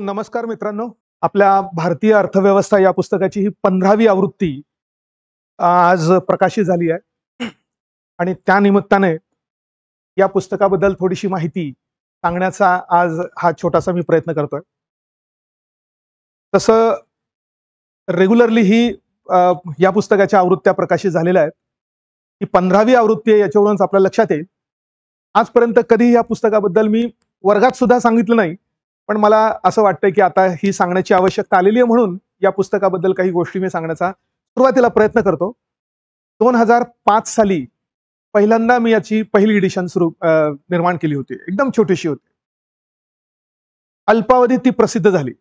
नमस्कार मित्रांनो. आपल्या भारतीय अर्थव्यवस्था या पुस्तकाची ही 15वी आवृत्ती आज प्रकाशित झाली आहे आणि त्या निमित्ताने या पुस्तकाबद्दल थोडीशी माहिती सांगण्याचा आज हा छोटासा मी प्रयत्न करतोय. तसं रेग्युलरली ही या पुस्तकाच्या आवृत्त्या प्रकाशित झालेल्या आहेत. ही 15वी आवृत्ती आहे याच्यावरूनच आपल्या लक्षात येईल. आजपर्यंत कधी या पुस्तकाबद्दल मी वर्गात सुद्धा सांगितलं नाही. पण मला असं वाटतंय की आता ही सांगण्याची आवश्यकता आलेली आहे म्हणून या पुस्तकाबद्दल काही गोष्टी मी सांगण्याचा सुरुवातीला प्रयत्न करतो. 2005 साली पहिल्यांदा मी याची पहिली एडिशन निर्माण केली होती. एकदम छोटीशी होती. अल्पावधीत ती प्रसिद्ध झाली.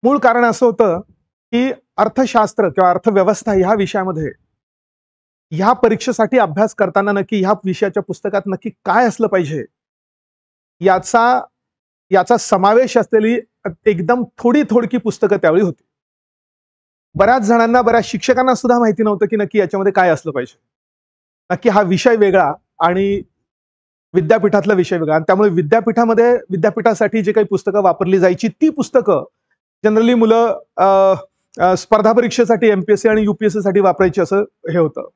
मूळ कारण असं होतं की अर्थशास्त्र किंवा अर्थव्यवस्था ह्या विषयामध्ये ह्या परीक्षेसाठी अभ्यास करताना नक्की ह्या विषयाच्या पुस्तकात नक्की काय असलं पाहिजे याचा समावेश असलेली एकदम थोडकी पुस्तकं त्यावेळी होती. बऱ्याच जणांना, बऱ्याच शिक्षकांना सुद्धा माहिती नव्हतं की नक्की याच्यामध्ये काय असलं पाहिजे. नक्की हा विषय वेगळा आणि विद्यापीठातला विषय वेगळा आणि त्यामुळे विद्यापीठासाठी जे काही पुस्तकं वापरली जायची ती पुस्तकं जनरली मुलं स्पर्धा परीक्षेसाठी एमपीएससी आणि यूपीएससी साठी वापरायची असं हे होतं.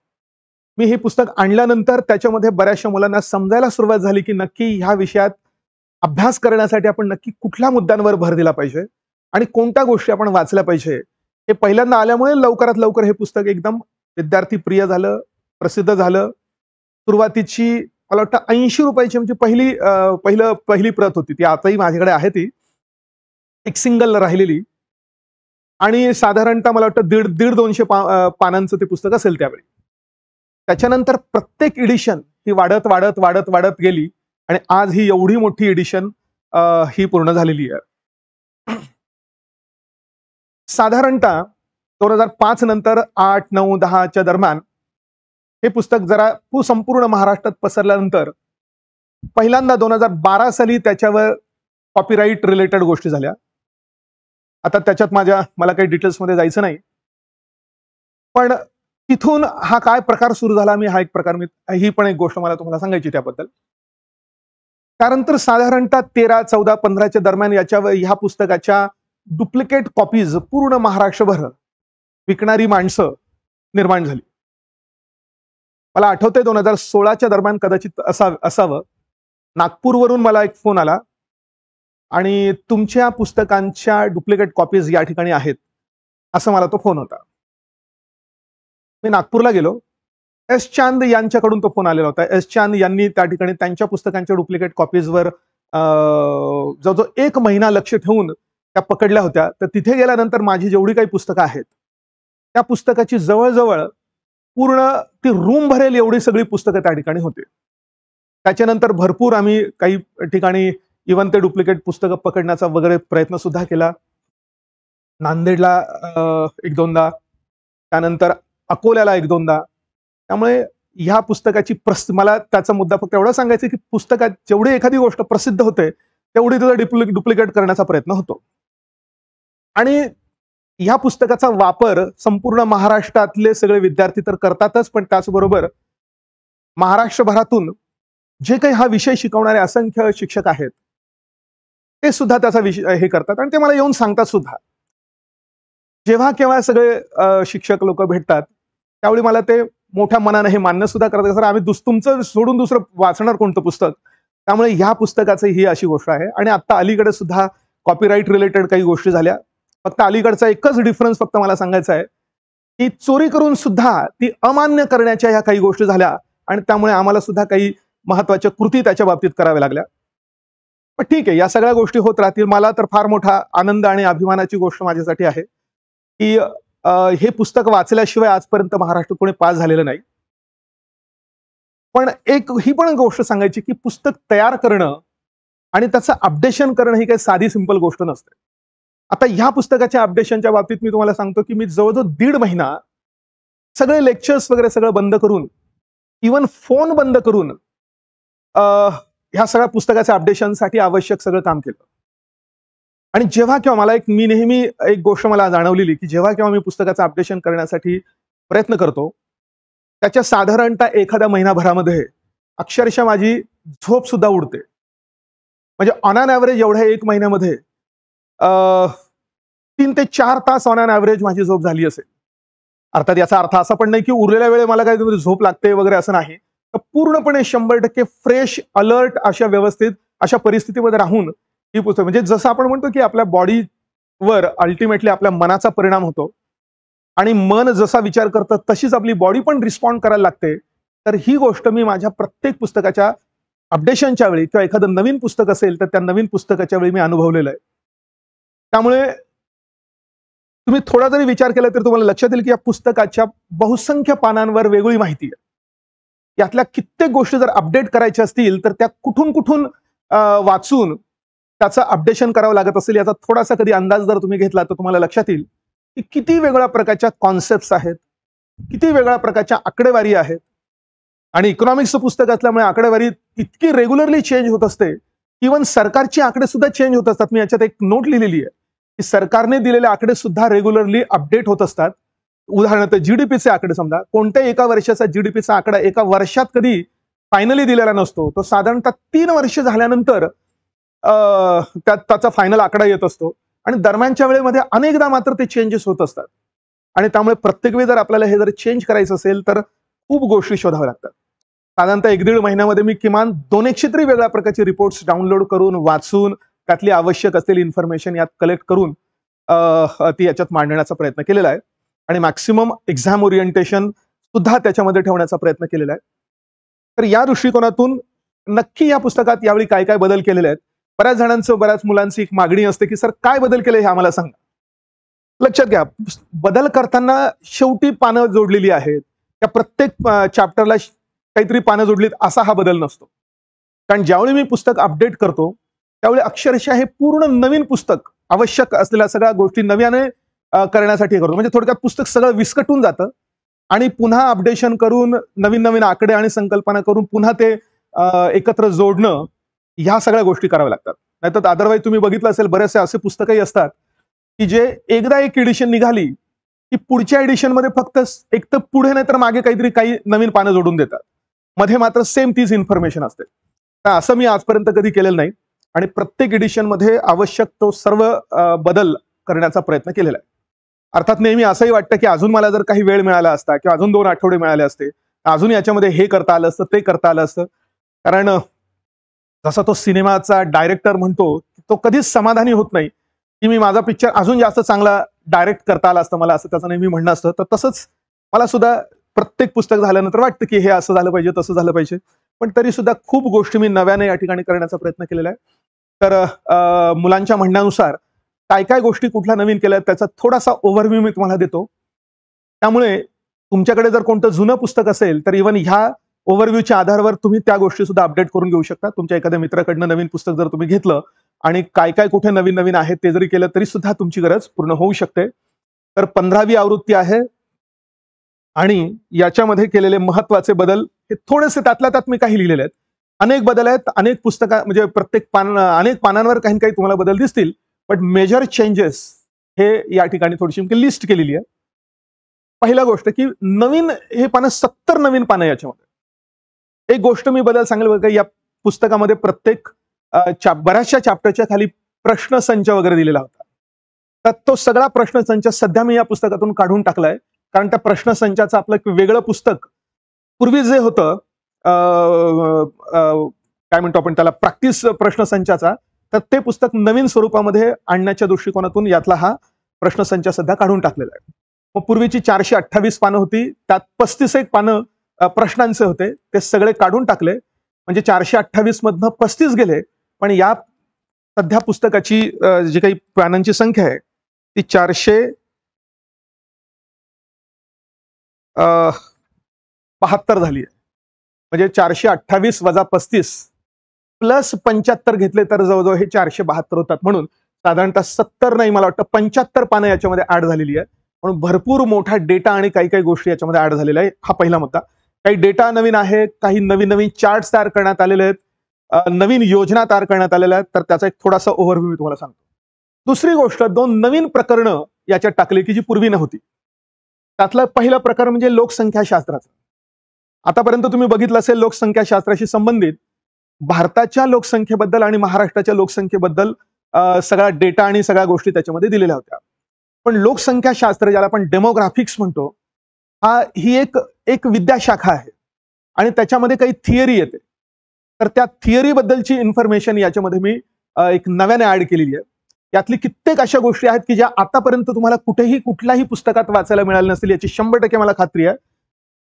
मी हे पुस्तक आणल्यानंतर त्याच्यामध्ये बऱ्याचशा मुलांना समजायला सुरुवात झाली की नक्की ह्या विषयात अभ्यास करण्यासाठी आपण नक्की कुठल्या मुद्द्यांवर भर दिला पाहिजे आणि कोणत्या गोष्टी आपण वाचल्या पाहिजे हे पहिल्यांदा आल्यामुळे लवकरात लवकर हे पुस्तक एकदम विद्यार्थी प्रिय झालं, प्रसिद्ध झालं. सुरुवातीची मला वाटतं 80 रुपयाची म्हणजे पहिली प्रत होती. ती आताही माझ्याकडे आहे. ती एक सिंगल राहिलेली आणि साधारणतः मला वाटतं 150-200 पानांचं ते पुस्तक असेल त्यावेळी. त्याच्यानंतर प्रत्येक एडिशन ही वाढत गेली आणि आज ही एवढी मोठी एडिशन ही पूर्ण झालेली आहे. साधारणतः 2005 नंतर 8, 9, 10च्या दरम्यान हे पुस्तक जरा संपूर्ण महाराष्ट्रात पसरल्यानंतर पहिल्यांदा 2012 साली त्याच्यावर कॉपीराईट रिलेटेड गोष्टी झाल्या. आता त्याच्यात मला काही डिटेल्समध्ये जायचं नाही. पण तिथून हा काय प्रकार सुरू झाला ही पण एक गोष्ट मला तुम्हाला सांगायची त्याबद्दल. कारण तर साधारणतः 13, 14, 15च्या दरम्यान ह्या पुस्तकाच्या डुप्लिकेट कॉपीज पूर्ण महाराष्ट्रभर विकणारी माणसं निर्माण झाली. मला आठवतंय 2016च्या दरम्यान कदाचित असावं. नागपूरवरून मला एक फोन आला आणि तुमच्या पुस्तकांच्या डुप्लिकेट कॉपीज या ठिकाणी आहेत असं मला तो फोन होता. मी नागपूरला गेलो. एस चांद यांच्याकडून तो फोन आलेला होता. एस चांद यांनी त्या ठिकाणी त्यांच्या पुस्तकांच्या डुप्लिकेट कॉपीजवर जवळजवळ 1 महिना लक्ष ठेवून त्या पकडल्या होत्या. तर तिथे गेल्यानंतर माझी जेवढी काही पुस्तकं आहेत त्या पुस्तकाची जवळजवळ पूर्ण ती रूम भरेल एवढी सगळी पुस्तकं त्या ठिकाणी होती. त्याच्यानंतर भरपूर आम्ही काही ठिकाणी इव्हन ते डुप्लिकेट पुस्तकं पकडण्याचा वगैरे प्रयत्न सुद्धा केला. नांदेडला 1-2दा, त्यानंतर अकोल्याला 1-2दा. त्यामुळे ह्या पुस्तकाची मला त्याचा मुद्दा फक्त एवढा सांगायचा की पुस्तकात जेवढी एखादी गोष्ट प्रसिद्ध होते तेवढी तिला डुप्लिकेट करण्याचा प्रयत्न होतो. आणि ह्या पुस्तकाचा वापर संपूर्ण महाराष्ट्रातले सगळे विद्यार्थी तर करतातच, पण त्याचबरोबर महाराष्ट्रभरातून जे काही हा विषय शिकवणारे असंख्य शिक्षक आहेत ते सुद्धा त्याचा विषय हे करतात आणि ते मला येऊन सांगतात सुद्धा. जेव्हा केव्हा सगळे शिक्षक लोक भेटतात त्यावेळी मला ते मोठ्या मनाने हे मान्य सुद्धा करतात, सर आम्ही तुमचं सोडून दुसरं वाचणार कोणतं पुस्तक. त्यामुळे ह्या पुस्तकाचं ही अशी गोष्ट आहे. आणि आता अलीकडे सुद्धा कॉपीराईट रिलेटेड काही गोष्टी झाल्या. फक्त अलीकडचा एकच डिफरन्स फक्त मला सांगायचा आहे की चोरी करून सुद्धा ती अमान्य करण्याच्या ह्या काही गोष्टी झाल्या आणि त्यामुळे आम्हाला सुद्धा काही महत्वाच्या कृती त्याच्या बाबतीत कराव्या लागल्या. पण ठीक आहे, या सगळ्या गोष्टी होत राहतील. मला तर फार मोठा आनंद आणि अभिमानाची गोष्ट माझ्यासाठी आहे की हे पुस्तक वाचल्याशिवाय आजपर्यंत महाराष्ट्रात कोणी पास झालेलं नाही. पण ही पण गोष्ट सांगायची की पुस्तक तयार करणं आणि त्याचं अपडेशन करणं ही काही साधी सिंपल गोष्ट नसते. आता ह्या पुस्तकाच्या अपडेशनच्या बाबतीत मी तुम्हाला सांगतो की मी जवळजवळ 1.5 महिना सगळे लेक्चर्स वगैरे सगळं बंद करून, इव्हन फोन बंद करून ह्या सगळ्या पुस्तकाच्या अपडेशनसाठी आवश्यक सगळं काम केलं. आणि जेव्हा केव्हा मी नेहमी एक गोष्ट मला जाणवलेली की जेव्हा केव्हा मी पुस्तकाचं अपडेशन करण्यासाठी प्रयत्न करतो त्याच्या साधारणतः एखाद्या महिनाभरामध्ये अक्षरशः माझी झोप सुद्धा उडते. म्हणजे ऑन एन ॲव्हरेज एवढ्या 1 महिन्यामध्ये 3 ते 4 तास ऑन ॲन ॲव्हरेज माझी झोप झाली असेल. अर्थात याचा अर्थ असा पण नाही की उरलेल्या वेळे मला काही झोप लागते वगैरे असं नाही. तर पूर्णपणे 100% फ्रेश, अलर्ट अशा व्यवस्थित अशा परिस्थितीमध्ये राहून ही पुस्तक, म्हणजे जसं आपण म्हणतो की आपल्या बॉडीवर अल्टिमेटली आपल्या मनाचा परिणाम होतो आणि मन जसा विचार करतं तशीच आपली बॉडी पण रिस्पॉन्ड करायला लागते. तर ही गोष्ट मी माझ्या प्रत्येक पुस्तकाच्या अपडेशनच्या वेळी किंवा एखादं नवीन पुस्तक असेल तर त्या नवीन पुस्तकाच्या वेळी मी अनुभवलेलं आहे. त्यामुळे तुम्ही थोडा जरी विचार केला तर तुम्हाला लक्षात येईल की या पुस्तकाच्या बहुसंख्य पानांवर वेगळी माहिती आहे. यातल्या कित्येक गोष्टी जर अपडेट करायच्या असतील तर त्या कुठून कुठून वाचून त्याचं अपडेशन करावं लागत असेल याचा थोडासा कधी अंदाज जर तुम्ही घेतला तर तुम्हाला लक्षात येईल की किती वेगळ्या प्रकारच्या कॉन्सेप्ट्स आहेत, किती वेगळ्या प्रकारच्या आकडेवारी आहेत. आणि इकॉनॉमिक्सचं पुस्तक असल्यामुळे आकडेवारी इतकी रेग्युलरली चेंज होत असते. इव्हन सरकारचे आकडे सुद्धा चेंज होत असतात. मी याच्यात एक नोट लिहिलेली आहे की सरकारने दिलेले आकडे सुद्धा रेग्युलरली अपडेट होत असतात. उदाहरणार्थ जीडीपीचे आकडे, समजा कोणत्याही एका वर्षाचा जीडीपीचा आकडा एका वर्षात कधी फायनली दिलेला नसतो. तो साधारणतः 3 वर्ष झाल्यानंतर त्याचा फायनल आकडा येत असतो आणि दरम्यानच्या वेळेमध्ये अनेकदा मात्र ते चेंजेस होत असतात. आणि त्यामुळे प्रत्येक वेळी जर आपल्याला हे जर चेंज करायचं असेल तर खूप गोष्टी शोधाव्या लागतात. साधारणतः 1-1.5 महिन्यामध्ये मी किमान 200 तरी वेगळ्या प्रकारचे रिपोर्ट्स डाउनलोड करून, वाचून, त्यातली आवश्यक असलेली इन्फॉर्मेशन यात कलेक्ट करून ती याच्यात मांडण्याचा प्रयत्न केलेला आहे. आणि मॅक्सिमम एक्झाम ओरिएंटेशन सुद्धा त्याच्यामध्ये ठेवण्याचा प्रयत्न केलेला आहे. तर या दृष्टिकोनातून नक्की या पुस्तकात यावेळी काय काय बदल केलेले आहेत. बऱ्याच मुलांची एक मागणी असते की सर काय बदल केले हे आम्हाला सांगा. लक्षात घ्या, बदल करताना शेवटी पानं जोडलेली आहेत, त्या प्रत्येक चॅप्टरला काहीतरी पानं जोडलीत असा हा बदल नसतो. कारण ज्यावेळी मी पुस्तक अपडेट करतो त्यावेळी अक्षरशः हे पूर्ण नवीन पुस्तक आवश्यक असलेल्या सगळ्या गोष्टी नव्याने करण्यासाठी करतो. म्हणजे थोडक्यात पुस्तक सगळं विस्कटून जातं आणि पुन्हा अपडेशन करून नवीन नवीन आकडे आणि संकल्पना करून पुन्हा ते एकत्र जोडणं, ह्या सगळ्या गोष्टी कराव्या लागतात. नाहीतर अदरवाईज तुम्ही बघितलं असेल बरेचसे असे पुस्तकही असतात की जे एकदा एक एडिशन निघाली की पुढच्या एडिशनमध्ये फक्त एक तर पुढे नाही तर मागे काही नवीन पानं जोडून देतात. मध्ये मात्र सेम तीच इन्फॉर्मेशन असते. तर असं मी आजपर्यंत कधी केलेलं नाही आणि प्रत्येक एडिशनमध्ये आवश्यक तो सर्व बदल करण्याचा प्रयत्न केलेला आहे. अर्थात नेहमी असंही वाटतं की अजून मला जर काही वेळ मिळाला असता किंवा अजून 2 आठवडे मिळाले असते, अजून याच्यामध्ये हे करता आलं असतं, ते करता आलं असतं. कारण जसा तो सिनेमाचा डायरेक्टर म्हणतो तो कधीच समाधानी होत नाही की मी माझा पिक्चर अजून जास्त चांगला डायरेक्ट करता आला असतं मला, असं त्याचं नेहमी म्हणणं असतं. तर तसंच मला सुद्धा प्रत्येक पुस्तक झाल्यानंतर वाटतं की हे असं झालं पाहिजे, तसं झालं पाहिजे. पण तरी सुद्धा खूप गोष्टी मी नव्याने या ठिकाणी करण्याचा प्रयत्न केलेला आहे. तर मुलांच्या म्हणण्यानुसार काय काय गोष्टी कुठल्या नवीन केल्या त्याचा थोडासा ओव्हरव्ह्यू मी तुम्हाला देतो. त्यामुळे तुमच्याकडे जर कोणतं जुनं पुस्तक असेल तर इव्हन ह्या ओव्हरव्ह्यूच्या आधारावर तुम्ही त्या गोष्टी सुद्धा अपडेट करून घेऊ शकता. तुमच्या एखाद्या मित्राकडनं नवीन पुस्तक जर तुम्ही घेतलं आणि काय काय कुठे नवीन नवीन आहे ते जरी केलं तरी सुद्धा तुमची गरज पूर्ण होऊ शकते. तर 15वी आवृत्ती आहे आणि याच्यामध्ये केलेले महत्वाचे बदल हे थोडेसे त्यातल्या त्यात मी काही लिहिलेले आहेत. अनेक बदल आहेत, अनेक पुस्तका म्हणजे अनेक पानांवर काही काही तुम्हाला बदल दिसतील, पण मेजर चेंजेस हे या ठिकाणी थोडीशी लिस्ट केलेली आहे. पहिला गोष्ट की नवीन हे पानं 70 नवीन पानं याच्यामध्ये. एक गोष्ट मी बदल सांगेल बघा, या पुस्तकामध्ये प्रत्येक बऱ्याचशा चॅप्टरच्या खाली प्रश्नसंच वगैरे दिलेला होता. तर तो सगळा प्रश्नसंच सध्या मी या पुस्तकातून काढून टाकलाय. कारण त्या प्रश्नसंचाचं आपलं एक वेगळं पुस्तक पूर्वी जे होतं, काय म्हणतो आपण त्याला, प्रॅक्टिस प्रश्नसंचाचा, तर ते पुस्तक नवीन स्वरूपामध्ये आणण्याच्या दृष्टिकोनातून यातला हा प्रश्नसंच सध्या काढून टाकलेला आहे. मग पूर्वीची 428 पानं होती, त्यात 35 पानं प्रश्नांचे होते, ते सगळे काढून टाकले. म्हणजे 428 मधनं 35 गेले. पण या सध्या पुस्तकाची जी काही पानांची संख्या आहे ती 472 झाली आहे. म्हणजे 428 वजा 35 प्लस 75 घेतले तर जवळजवळ हे 472 होतात. म्हणून साधारणतः 70 नाही, मला वाटतं 75 पानं याच्यामध्ये ऍड झालेली आहे. म्हणून भरपूर मोठा डेटा आणि काही काही गोष्टी याच्यामध्ये ऍड झालेल्या आहे. हा पहिला मुद्दा. काही डेटा नवीन आहे, काही नवीन नवीन चार्ट्स तयार करण्यात आलेले आहेत, नवीन योजना तयार करण्यात आलेल्या आहेत. तर त्याचा एक थोडासा ओव्हरव्ह्यू मी तुम्हाला सांगतो. दुसरी गोष्ट, 2 नवीन प्रकरणं याच्यात टाकली की जी पूर्वी नव्हती. त्यातलं पहिलं प्रकरण म्हणजे लोकसंख्याशास्त्राचं. आतापर्यंत तुम्ही बघितलं असेल लोकसंख्याशास्त्राशी संबंधित भारताच्या लोकसंख्येबद्दल आणि महाराष्ट्राच्या लोकसंख्येबद्दल सगळा डेटा आणि सगळ्या गोष्टी त्याच्यामध्ये दिलेल्या होत्या. पण लोकसंख्याशास्त्र, ज्याला आपण डेमोग्राफिक्स म्हणतो, ही एक विद्याशाखा आहे आणि त्याच्यामध्ये काही थिअरी येते. तर त्या थिअरी बद्दलची इन्फॉर्मेशन याच्यामध्ये मी एक नव्याने ऍड केलेली आहे. यातली कित्येक अशा गोष्टी आहेत की ज्या आतापर्यंत तुम्हाला कुठेही कुठल्याही पुस्तकात वाचायला मिळाल्या नसतील, याची 100% मला खात्री आहे.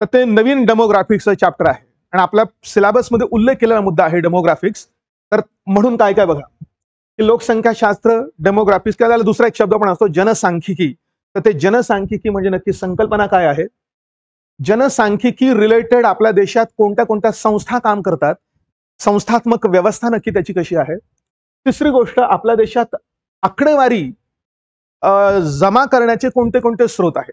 तर ते नवीन डेमोग्राफिक्सचं चॅप्टर आहे आणि आपल्या सिलेबसमध्ये उल्लेख केलेला मुद्दा आहे डेमोग्राफिक्स. तर म्हणून काय काय बघा, की लोकसंख्याशास्त्र, डेमोग्राफिक्स, किंवा त्याला दुसरा एक शब्द पण असतो जनसांख्यिकी. तर ते जनसांख्यिकी म्हणजे नक्की संकल्पना काय आहे? जनसांख्यिकी रिलेटेड आपल्या देशात कोणत्या कोणत्या संस्था काम करतात, संस्थात्मक व्यवस्था नक्की त्याची कशी आहे. तिसरी गोष्ट, आपल्या देशात आकडेवारी जमा करण्याचे कोणते कोणते स्रोत आहेत.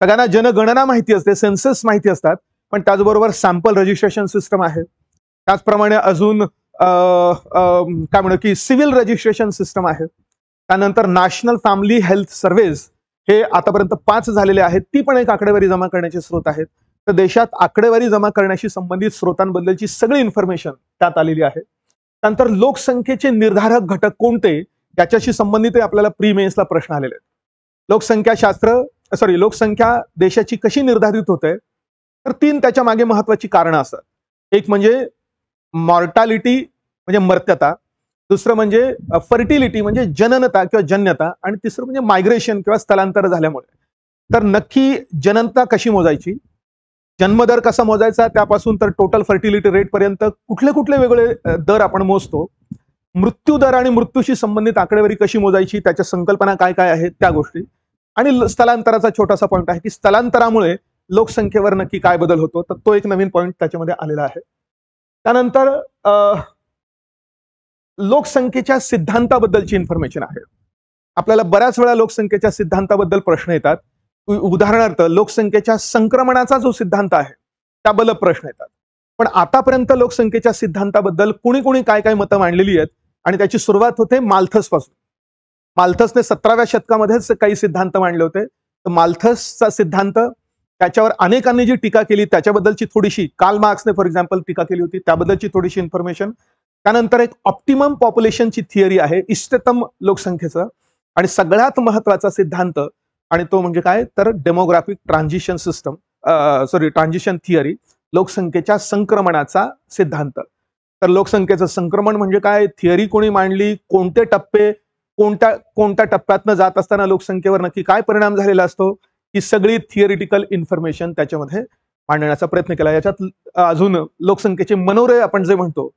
सगळ्यांना जनगणना माहिती असते, सेन्सस माहिती असतात, पण त्याचबरोबर सॅम्पल रजिस्ट्रेशन सिस्टम आहे. त्याचप्रमाणे अजून काय म्हणू की सिव्हिल रजिस्ट्रेशन सिस्टम आहे. त्यानंतर नॅशनल फॅमिली हेल्थ सर्व्हेज, हे आतापर्यंत 5 झालेले आहेत. ती पण एक आकडेवारी जमा करण्याचे स्रोत आहेत. तर देशात आकडेवारी जमा करण्याशी संबंधित स्रोतांबद्दलची सगळी इन्फॉर्मेशन त्यात आलेली आहे. त्यानंतर लोकसंख्येचे निर्धारक घटक कोणते, याच्याशी संबंधित आपल्याला प्री मेन्सला प्रश्न आलेले आहेत. लोकसंख्या देशाची कशी निर्धारित होते, तर 3 त्याच्या मागे महत्वाची कारणं असतात. एक म्हणजे मॉर्टॅलिटी म्हणजे मर्त्यता, दुसरं म्हणजे फर्टिलिटी म्हणजे जननता किंवा जन्यता, आणि तिसरं म्हणजे मायग्रेशन किंवा स्थलांतर झाल्यामुळे. तर नक्की जननता कशी मोजायची, जन्मदर कसा मोजायचा, त्यापासून तर टोटल फर्टिलिटी रेट पर्यंत कुठले कुठले वेगळे दर आपण मोजतो, मृत्यू दर आणि मृत्यूशी संबंधित आकडेवारी कशी मोजायची, त्याच्या संकल्पना काय काय आहेत त्या गोष्टी, आणि स्थलांतराचा छोटासा पॉईंट आहे की स्थलांतरामुळे लोकसंख्येवर नक्की काय बदल होतो, तर तो एक नवीन पॉईंट त्याच्यामध्ये आलेला आहे. त्यानंतर लोकसंख्येच्या सिद्धांताबद्दलची इन्फॉर्मेशन आहे. आपल्याला बऱ्याच वेळा लोकसंख्येच्या सिद्धांताबद्दल प्रश्न येतात. उदाहरणार्थ लोकसंख्येच्या संक्रमणाचा जो सिद्धांत आहे त्याबद्दल प्रश्न येतात. पण आतापर्यंत लोकसंख्येच्या सिद्धांताबद्दल कुणी कुणी काय काय मतं मांडलेली आहेत, आणि त्याची सुरुवात होते माल्थस पासून. माल्थसने 17व्या शतकामध्येच काही सिद्धांत मांडले होते. तर माल्थसचा सिद्धांत, त्याच्यावर अनेकांनी जी टीका केली त्याच्याबद्दलची थोडीशी, कार्ल मार्क्सने फॉर एक्झाम्पल टीका केली होती, त्याबद्दलची थोडीशी इन्फॉर्मेशन. त्यानंतर एक ऑप्टिमम पॉप्युलेशनची थिअरी आहे, इष्टतम लोकसंख्येचं, आणि सगळ्यात महत्वाचा सिद्धांत, आणि तो म्हणजे काय, तर demographic transition system, transition theory, लोकसंख्येच्या संक्रमणाचा सिद्धांत. तर लोकसंख्येचं संक्रमण म्हणजे काय, थिअरी कोणी मांडली, कोणते टप्पे, कोणत्या टप्प्यातनं जात असताना लोकसंख्येवर नक्की काय परिणाम झालेला असतो, ही सगळी थिअरिटिकल इन्फॉर्मेशन त्याच्यामध्ये मांडण्याचा प्रयत्न केला. याच्यात अजून लोकसंख्येचे मनोरे आपण जे म्हणतो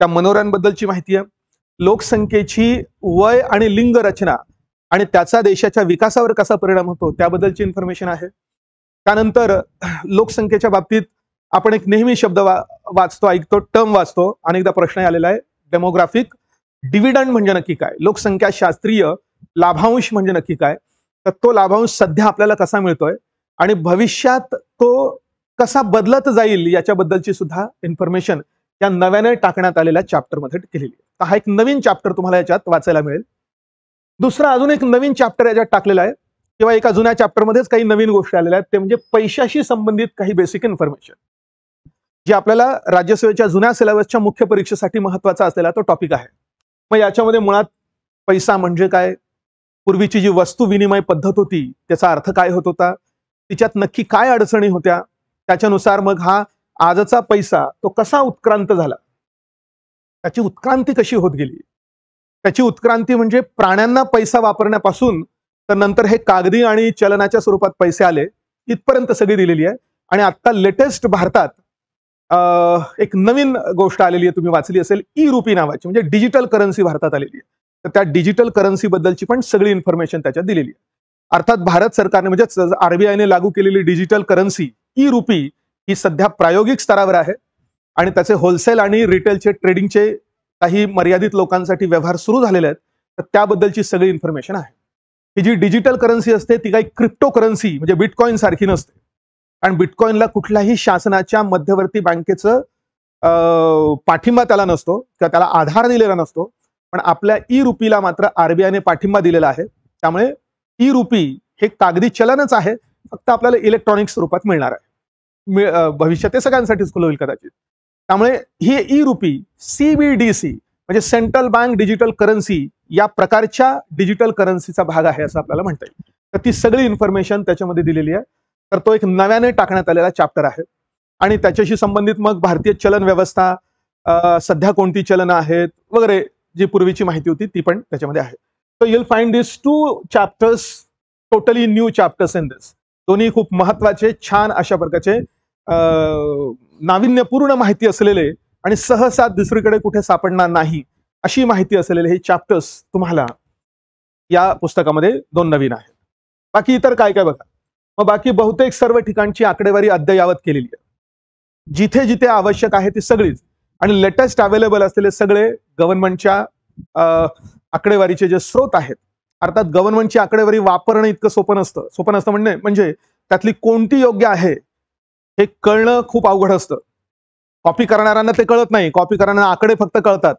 त्या मनोऱ्यांबद्दलची माहिती आहे, लोकसंख्येची वय आणि लिंग रचना आणि त्याचा देशाच्या विकासावर कसा परिणाम होतो त्याबद्दलची इन्फॉर्मेशन आहे. त्यानंतर लोकसंख्येच्या बाबतीत आपण एक नेहमी शब्द वाचतो, ऐकतो, टर्म वाचतो, अनेकदा प्रश्न आलेला आहे, डेमोग्राफिक डिव्हिडंड म्हणजे नक्की काय, लोकसंख्या शास्त्रीय लाभांश म्हणजे नक्की काय, तर तो लाभांश सध्या आपल्याला कसा मिळतोय आणि भविष्यात तो कसा बदलत जाईल याच्याबद्दलची सुद्धा इन्फॉर्मेशन या नव्याने टाकण्यात आलेल्या चॅप्टरमध्ये केलेली आहे. तर हा एक नवीन चॅप्टर तुम्हाला याच्यात वाचायला मिळेल. दुसरा अजून एक नवीन चॅप्टर याच्यात टाकलेला आहे, किंवा एका जुन्या चॅप्टरमध्येच काही नवीन गोष्टी आलेल्या आहेत, ते म्हणजे पैशाशी संबंधित काही बेसिक इन्फॉर्मेशन, जी आपल्याला राज्यसेवेच्या जुन्या सिलेबसच्या मुख्य परीक्षेसाठी महत्वाचा असलेला तो टॉपिक आहे. मग याच्यामध्ये मुळात पैसा म्हणजे काय, पूर्वीची जी वस्तू विनिमय पद्धत होती त्याचा अर्थ काय होत होता, तिच्यात नक्की काय अडचणी होत्या, त्याच्यानुसार मग हा आजचा पैसा तो कसा उत्क्रांत झाला, त्याची उत्क्रांती कशी होत गेली. त्याची उत्क्रांती म्हणजे प्राण्यांना पैसा वापरण्यापासून तर नंतर हे कागदी आणि चलनाच्या स्वरूपात पैसे आले, इथपर्यंत सगळी दिलेली आहे. आणि आता लेटेस्ट भारतात एक नवीन गोष्ट आलेली आहे, तुम्ही वाचली असेल, ई रुपी नावाची, म्हणजे डिजिटल करन्सी भारतात आलेली आहे. तर त्या डिजिटल करन्सी बद्दलची पण सगळी इन्फॉर्मेशन त्याच्यात दिलेली आहे. अर्थात भारत सरकारने म्हणजे आरबीआयने लागू केलेली डिजिटल करन्सी ई रुपी ही सध्या प्रायोगिक स्तरावर आहे, आणि त्याचे होलसेल आणि रिटेलचे ट्रेडिंगचे काही मर्यादित लोकांसाठी व्यवहार सुरू झालेले आहेत. तर त्याबद्दलची सगळी इन्फॉर्मेशन आहे. ही जी डिजिटल करन्सी असते ती काही क्रिप्टो करन्सी म्हणजे बिटकॉइन सारखी नसते, आणि बिटकॉइनला कुठल्याही शासनाच्या मध्यवर्ती बँकेचं पाठिंबा त्याला नसतो किंवा त्याला आधार दिलेला नसतो. पण आपल्या ई रुपीला मात्र आरबीआयने पाठिंबा दिलेला आहे. त्यामुळे ई रुपी हे कागदी चलनच आहे, फक्त आपल्याला इलेक्ट्रॉनिक स्वरूपात मिळणार आहे. भविष्यात ते सगळ्यांसाठीच खुलं होईल कदाचित. त्यामुळे ही ई रुपी CBDC म्हणजे सेंट्रल बँक डिजिटल करन्सी या प्रकारच्या डिजिटल करन्सीचा भाग आहे असं आपल्याला म्हणता येईल. तर ती सगळी इन्फॉर्मेशन त्याच्यामध्ये दिलेली आहे. तर तो एक नव्याने टाकण्यात आलेला चॅप्टर आहे आणि त्याच्याशी संबंधित मग भारतीय चलन व्यवस्था, सध्या कोणती चलन आहेत वगैरे जी पूर्वीची माहिती होती ती पण त्याच्यामध्ये आहे. So you'll find this 2 chapters totally new chapters in this. दोन्ही खूप महत्वाचे, छान अशा प्रकारचे नाविन्यपूर्ण माहिती असलेले आणि सहसा दुसरीकडे कुठे सापडणार नाही अशी माहिती असलेले हे चॅप्टर्स तुम्हाला या पुस्तकामध्ये 2 नवीन आहेत. बाकी इतर काय काय बघा. मग बाकी बहुतेक सर्व ठिकाणची आकडेवारी अद्ययावत केलेली आहे. जिथे जिथे आवश्यक आहे ती सगळीच आणि लेटेस्ट अवेलेबल असलेले सगळे गव्हर्नमेंटच्या आकडेवारीचे जे स्रोत आहेत. अर्थात गव्हर्नमेंटची आकडेवारी वापरणं इतकं सोपं नसतं म्हणजे त्यातली कोणती योग्य आहे हे कळणं खूप अवघड असतं. कॉपी करणाऱ्यांना ते कळत नाही. कॉपी करणाऱ्यांना आकडे फक्त कळतात.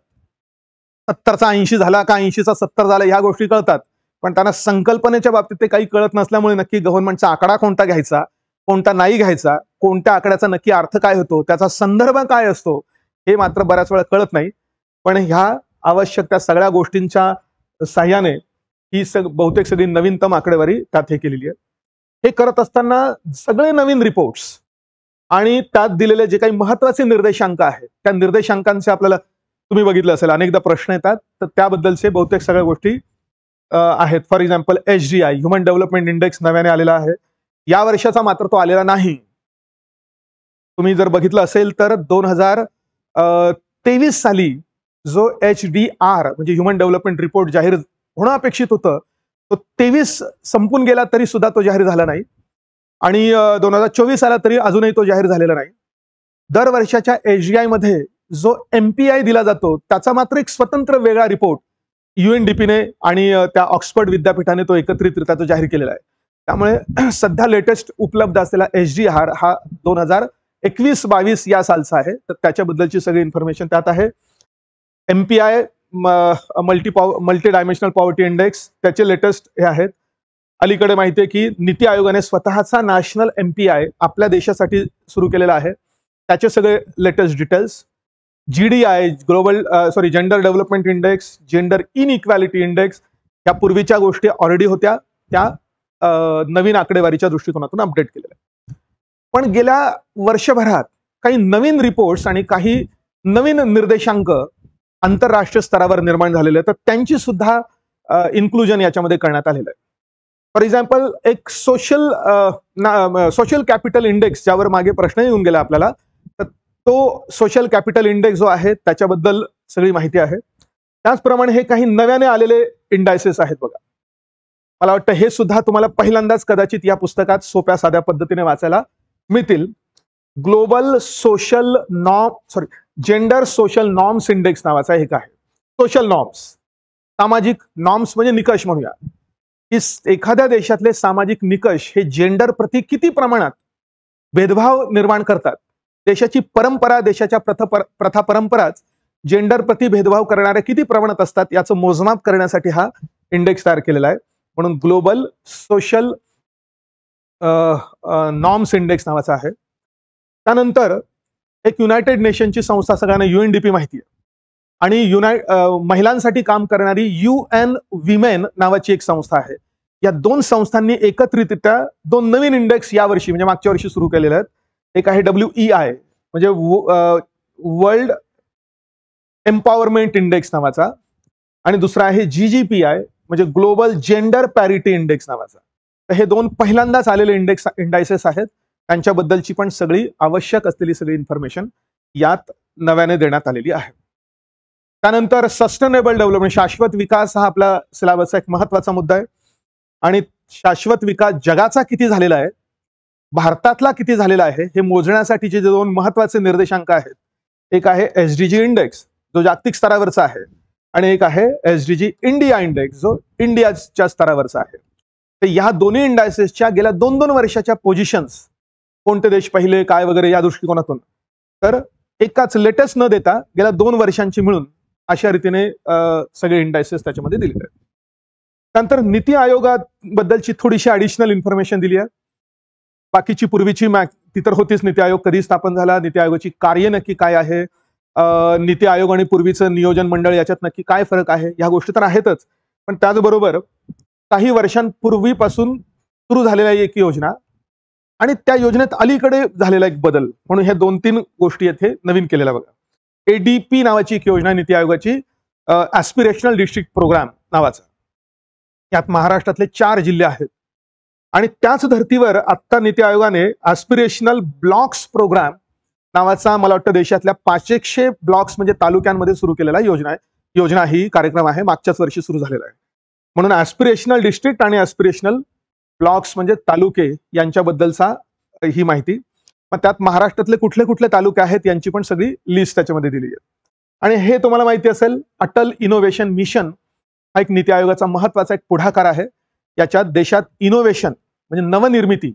70चा 80 झाला का 80चा 70 झाला ह्या गोष्टी कळतात, पण त्यांना संकल्पनेच्या बाबतीत ते काही कळत नसल्यामुळे नक्की गव्हर्नमेंटचा आकडा कोणता घ्यायचा, कोणता नाही घ्यायचा, कोणत्या आकड्याचा नक्की अर्थ काय होतो, त्याचा संदर्भ काय असतो हे मात्र बऱ्याच वेळा कळत नाही. पण ह्या आवश्यक त्या सगळ्या गोष्टींच्या साह्याने ही बहुतेक सगळी नवीनतम आकडेवारी त्यात हे केलेली आहे. हे करत असताना सगळे नवीन रिपोर्ट्स आणि त्यात दिलेले जे काही महत्वाचे निर्देशांक आहेत त्या निर्देशांकांचे आपल्याला तुम्ही बघितलं असेल अनेकदा प्रश्न येतात, तर त्याबद्दलचे बहुतेक सगळ्या गोष्टी आहेत. For example HDI human development index नव्याने आलेला आहे. या वर्षाचा मात्र तो आलेला नाही. तुम्ही जर बघितलं असेल तर 2023 साली जो HDR म्हणजे ह्युमन डेव्हलपमेंट रिपोर्ट जाहीर होणं अपेक्षित होतं तो 23 संपून गेला तरी सुद्धा तो जाहीर झाला नाही आणि 2024 आला तरी अजूनही तो जाहीर झालेला नाही. दरवर्षाच्या HDI मध्ये जो MPI दिला जातो त्याचा मात्र एक स्वतंत्र वेगळा रिपोर्ट UNDPने आणि त्या ऑक्सफर्ड विद्यापीठाने तो एकत्रितरित्या तो जाहीर केलेला आहे. त्यामुळे सध्या लेटेस्ट उपलब्ध असलेला HDR हा 2021-22 या सालचा आहे. तर त्याच्याबद्दलची सगळी इन्फॉर्मेशन त्यात आहे. MPI multi dimensional poverty index त्याचे लेटेस्ट हे आहेत. अलीकडे माहिती आहे की नीती आयोगाने स्वतःचा नॅशनल MPI आपल्या देशासाठी सुरू केलेला आहे. त्याचे सगळे latest details. GDI gender development index, gender inequality index या पूर्वीच्या गोष्टी ऑलरेडी होत्या, त्या नवीन आकडेवारीच्या दृष्टिकोनातून अपडेट केलेल्या आहेत. पण गेल्या वर्षभरात काही नवीन रिपोर्ट्स आणि काही नवीन निर्देशांक आंतरराष्ट्रीय स्तरावर निर्माण झालेले आहेत, तर त्यांची सुद्धा इन्क्लुजन याच्यामध्ये करण्यात आलेलं आहे. फॉर एक्झाम्पल एक सोशल कॅपिटल इंडेक्स ज्यावर मागे प्रश्न येऊन गेला आपल्याला, तर तो सोशल कॅपिटल इंडेक्स जो आहे त्याच्याबद्दल सगळी माहिती आहे. त्याचप्रमाणे हे काही नव्याने आलेले इंडायसेस आहेत बघा. मला वाटतं हे सुद्धा तुम्हाला पहिल्यांदाच कदाचित या पुस्तकात सोप्या साध्या पद्धतीने वाचायला मिळतील. Global social gender social norms index नावाचा एक आहे. सोशल नॉर्म्स, सामाजिक नॉर्म्स म्हणजे निकष म्हणूया, की एखाद्या देशातले सामाजिक निकष हे जेंडर प्रति किती प्रमाणात भेदभाव निर्माण करतात. देशाची परंपरा, देशाच्या प्रथा परंपराच जेंडर प्रति भेदभाव करणाऱ्या किती प्रमाणात असतात याचं मोजमाप करण्यासाठी हा इंडेक्स तयार केलेला आहे. म्हणून ग्लोबल सोशल नॉर्म्स इंडेक्स नावाचा आहे. त्यानंतर एक युनायटेड नेशनची संस्था सगळ्यांना UNDP माहिती आहे आणि महिलांसाठी काम करणारी UN विमेन नावाची एक संस्था आहे. या 2 संस्थांनी एकत्रितरित्या 2 नवीन इंडेक्स यावर्षी म्हणजे मागच्या वर्षी सुरू केलेले आहेत. एक आहे WEI म्हणजे वर्ल्ड एम्पॉवरमेंट इंडेक्स नावाचा आणि दुसरा आहे GGPI म्हणजे ग्लोबल जेंडर पॅरिटी इंडेक्स नावाचा. तर हे 2 पहिल्यांदाच आलेले इंडायसेस आहेत. त्यांच्याबद्दलची पण सगळी आवश्यक असलेली सगळी इन्फॉर्मेशन यात नव्याने देण्यात आलेली आहे. त्यानंतर सस्टेनेबल डेव्हलपमेंट, शाश्वत विकास हा आपला सिलेबसचा एक महत्वाचा मुद्दा आहे आणि शाश्वत विकास जगाचा किती झालेला आहे, भारतातला किती झालेला आहे हे मोजण्यासाठीचे जे 2 महत्वाचे निर्देशांक आहेत, एक आहे SDG इंडेक्स जो जागतिक स्तरावरचा आहे आणि एक आहे SDG इंडिया इंडेक्स जो इंडियाच्या स्तरावरचा आहे. तर या दोन्ही इंडायसेसच्या गेल्या 2-2 वर्षाच्या पोझिशन्स, कोणते देश पहिले काय वगैरे या दृष्टिकोनातून, तर एकाच लेटेस्ट न देता गेल्या 2 वर्षांची मिळून अशा रीतीने सगळे इंडायसेस त्याच्यामध्ये दिलेले आहेत. त्यानंतर नीती आयोगाबद्दलची थोडीशी ऍडिशनल इन्फॉर्मेशन दिली आहे. बाकीची पूर्वीची ती तर होतीच, नीती आयोग कधी स्थापन झाला, नीती आयोगाची कार्य नक्की काय आहे, नीती आयोग आणि पूर्वीचं नियोजन मंडळ याच्यात नक्की काय फरक आहे, ह्या गोष्टी तर आहेतच, पण त्याचबरोबर काही वर्षांपूर्वीपासून सुरू झालेल्या एक योजना आणि त्या योजनेत अलीकडे झालेला एक बदल, म्हणून ह्या 2-3 गोष्टी येथे नवीन केलेल्या बघा. ADP नावाची एक योजना नीती आयोगाची, ऍस्पिरेशनल डिस्ट्रिक्ट प्रोग्राम नावाचा. यात महाराष्ट्रातले 4 जिल्हे आहेत आणि त्याच धर्तीवर आता नीती आयोगाने ऍस्पिरेशनल ब्लॉक्स प्रोग्राम नावाचा, मला वाटतं देशातल्या 500 ब्लॉक्स म्हणजे तालुक्यांमध्ये सुरू केलेला योजना ही कार्यक्रम आहे, मागच्याच वर्षी सुरू झालेला आहे. म्हणून ऍस्पिरेशनल डिस्ट्रिक्ट आणि ऍस्पिरेशनल ब्लॉक्स म्हणजे तालुके यांच्याबद्दलचा ही माहिती. मग त्यात महाराष्ट्रातले कुठले कुठले तालुके आहेत यांची पण सगळी लिस्ट त्याच्यामध्ये दिली आहे. आणि हे तुम्हाला माहिती असेल, अटल इनोव्हेशन मिशन हा एक नीती आयोगाचा महत्वाचा एक पुढाकार आहे. याच्यात देशात इनोव्हेशन म्हणजे नवनिर्मिती,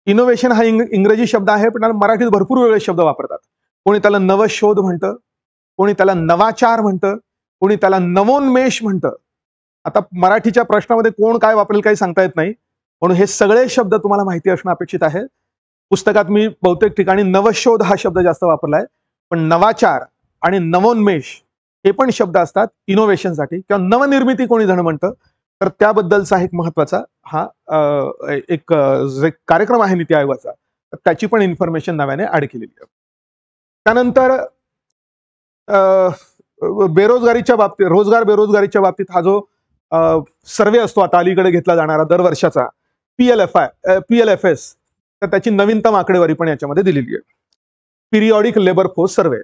इनोव्हेशन हा इंग्रजी शब्द आहे, पण मराठीत भरपूर वेगळे शब्द वापरतात. कोणी त्याला नवशोध म्हणतं, कोणी त्याला नवाचार म्हणतं, कोणी त्याला नवोन्मेष म्हणतं. आता मराठीच्या प्रश्नामध्ये कोण काय वापरेल काही सांगता येत नाही, म्हणून हे सगळे शब्द तुम्हाला माहिती असणं अपेक्षित आहे. पुस्तकात मी बहुतेक ठिकाणी नवशोध हा शब्द जास्त वापरलाय, पण नवाचार आणि नवोन्मेष हे पण शब्द असतात इनोव्हेशनसाठी, किंवा नवनिर्मिती कोणी जण म्हणतं. तर त्याबद्दलचा एक महत्वाचा हा एक जे कार्यक्रम आहे नीती आयोगाचा, त्याची पण इन्फॉर्मेशन नव्याने ऍड केलेली आहे. त्यानंतर बेरोजगारीच्या बाबतीत, रोजगार बेरोजगारीच्या बाबतीत हा जो सर्वे असतो आता अलीकडे घेतला जाणारा दर वर्षाचा, PLFS, तर त्याची नवीनतम आकडेवारी पण याच्यामध्ये दिलेली आहे. Periodic labour force survey.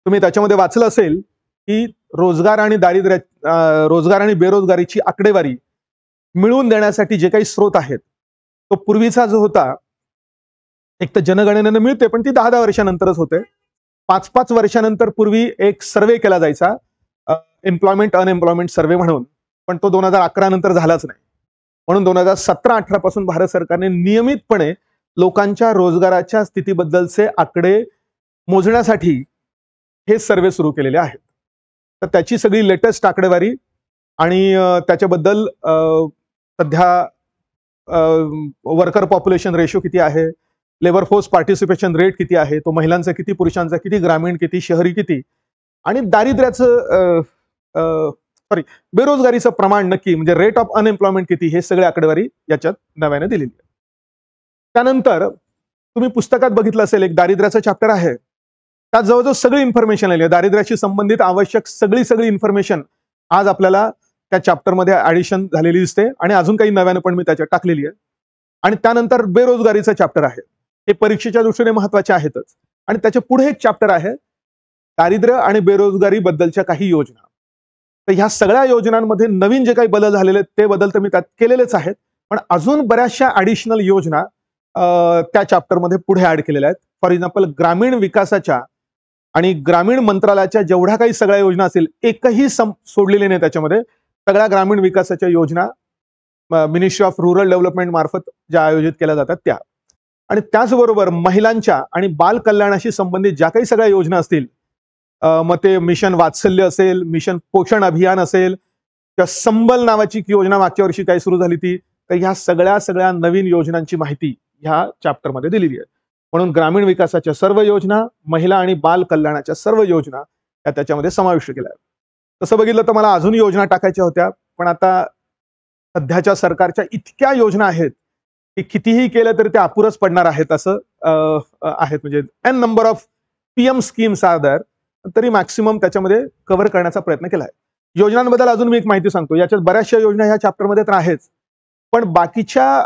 तुम्ही त्याच्यामध्ये वाचलं असेल की रोजगार आणि बेरोजगारीची आकडेवारी मिळवून देण्यासाठी जे काही स्रोत आहेत, तो पूर्वीचा जो होता, एक तर जनगणनेनं मिळते पण ती 10-10 वर्षानंतरच होते. 5-5 वर्षानंतर पूर्वी एक सर्वे केला जायचा, एम्प्लॉयमेंट अनएम्प्लॉयमेंट सर्वे म्हणून, पण तो 2011 नंतर झालाच नाही. म्हणून 2017-18 पासून भारत सरकारने नियमितपणे लोकांच्या रोजगाराच्या स्थितीबद्दलचे आकडे मोजण्यासाठी हे सर्वे सुरू केलेले आहेत. तर त्याची सगळी लेटेस्ट आकडेवारी आणि त्याच्याबद्दल सध्या वर्कर पॉप्युलेशन रेशो किती आहे, लेबर फोर्स पार्टिसिपेशन रेट किती आहे, तो महिलांचा किती, पुरुषांचा किती, ग्रामीण किती, शहरी किती, आणि दारिद्र्याचं बेरोजगारीचं प्रमाण नक्की म्हणजे रेट ऑफ अनएम्प्लॉयमेंट किती, हे सगळे आकडेवारी याच्यात नव्याने दिलेली आहे. त्यानंतर तुम्ही पुस्तकात बघितलं असेल, एक दारिद्र्याचं चॅप्टर आहे, त्यात जवळजवळ सगळी इन्फॉर्मेशन आली आहे. दारिद्र्याशी संबंधित आवश्यक सगळी इन्फॉर्मेशन आज आपल्याला त्या चॅप्टरमध्ये ऍडिशन झालेली दिसते, आणि अजून काही नव्यानं पण मी त्याच्यात टाकलेली आहे. आणि त्यानंतर बेरोजगारीचं चॅप्टर आहे, हे परीक्षेच्या दृष्टीने महत्वाचे आहेतच. आणि त्याच्या पुढे एक चॅप्टर आहे दारिद्र्य आणि बेरोजगारी बद्दलच्या काही योजना. तर ह्या सगळ्या योजनांमध्ये नवीन जे काही बदल झालेले ते बदल तर मी त्यात केलेलेच आहेत, पण अजून बऱ्याचशा ऍडिशनल योजना त्या चॅप्टरमध्ये पुढे ऍड केलेल्या आहेत. फॉर एक्झाम्पल, ग्रामीण विकासाच्या आणि ग्रामीण मंत्रालयाच्या जेवढ्या काही सगळ्या योजना असतील, एकही सोडलेली नाही त्याच्यामध्ये. सगळ्या ग्रामीण विकासाच्या योजना मिनिस्ट्री ऑफ रुरल डेव्हलपमेंट मार्फत ज्या आयोजित केल्या जातात त्या, आणि त्याचबरोबर महिलांच्या आणि बाल कल्याणाशी संबंधित ज्या काही सगळ्या योजना असतील, मग ते मिशन वात्सल्य असेल, मिशन पोषण अभियान असेल, किंवा संबल नावाची योजना मागच्या वर्षी काही सुरू झाली ती, तर ह्या सगळ्या नवीन योजनांची माहिती ह्या चॅप्टरमध्ये दिलेली आहे. म्हणून ग्रामीण विकासाच्या सर्व योजना, महिला आणि बाल कल्याणाच्या सर्व योजना या त्याच्यामध्ये समाविष्ट केल्या आहेत. तसं बघितलं तर मला अजून योजना टाकायच्या होत्या, पण आता सध्याच्या सरकारच्या इतक्या योजना आहेत की कितीही केलं तरी ते अपुरच पडणार आहेत असं आहेत. म्हणजे n number of PM schemes are there, तरी मॅक्सिमम त्याच्यामध्ये कव्हर करण्याचा प्रयत्न केला आहे. योजनांबद्दल अजून मी एक माहिती सांगतो. याच्यात बऱ्याचशा योजना ह्या चॅप्टरमध्ये तर आहेच, पण बाकीच्या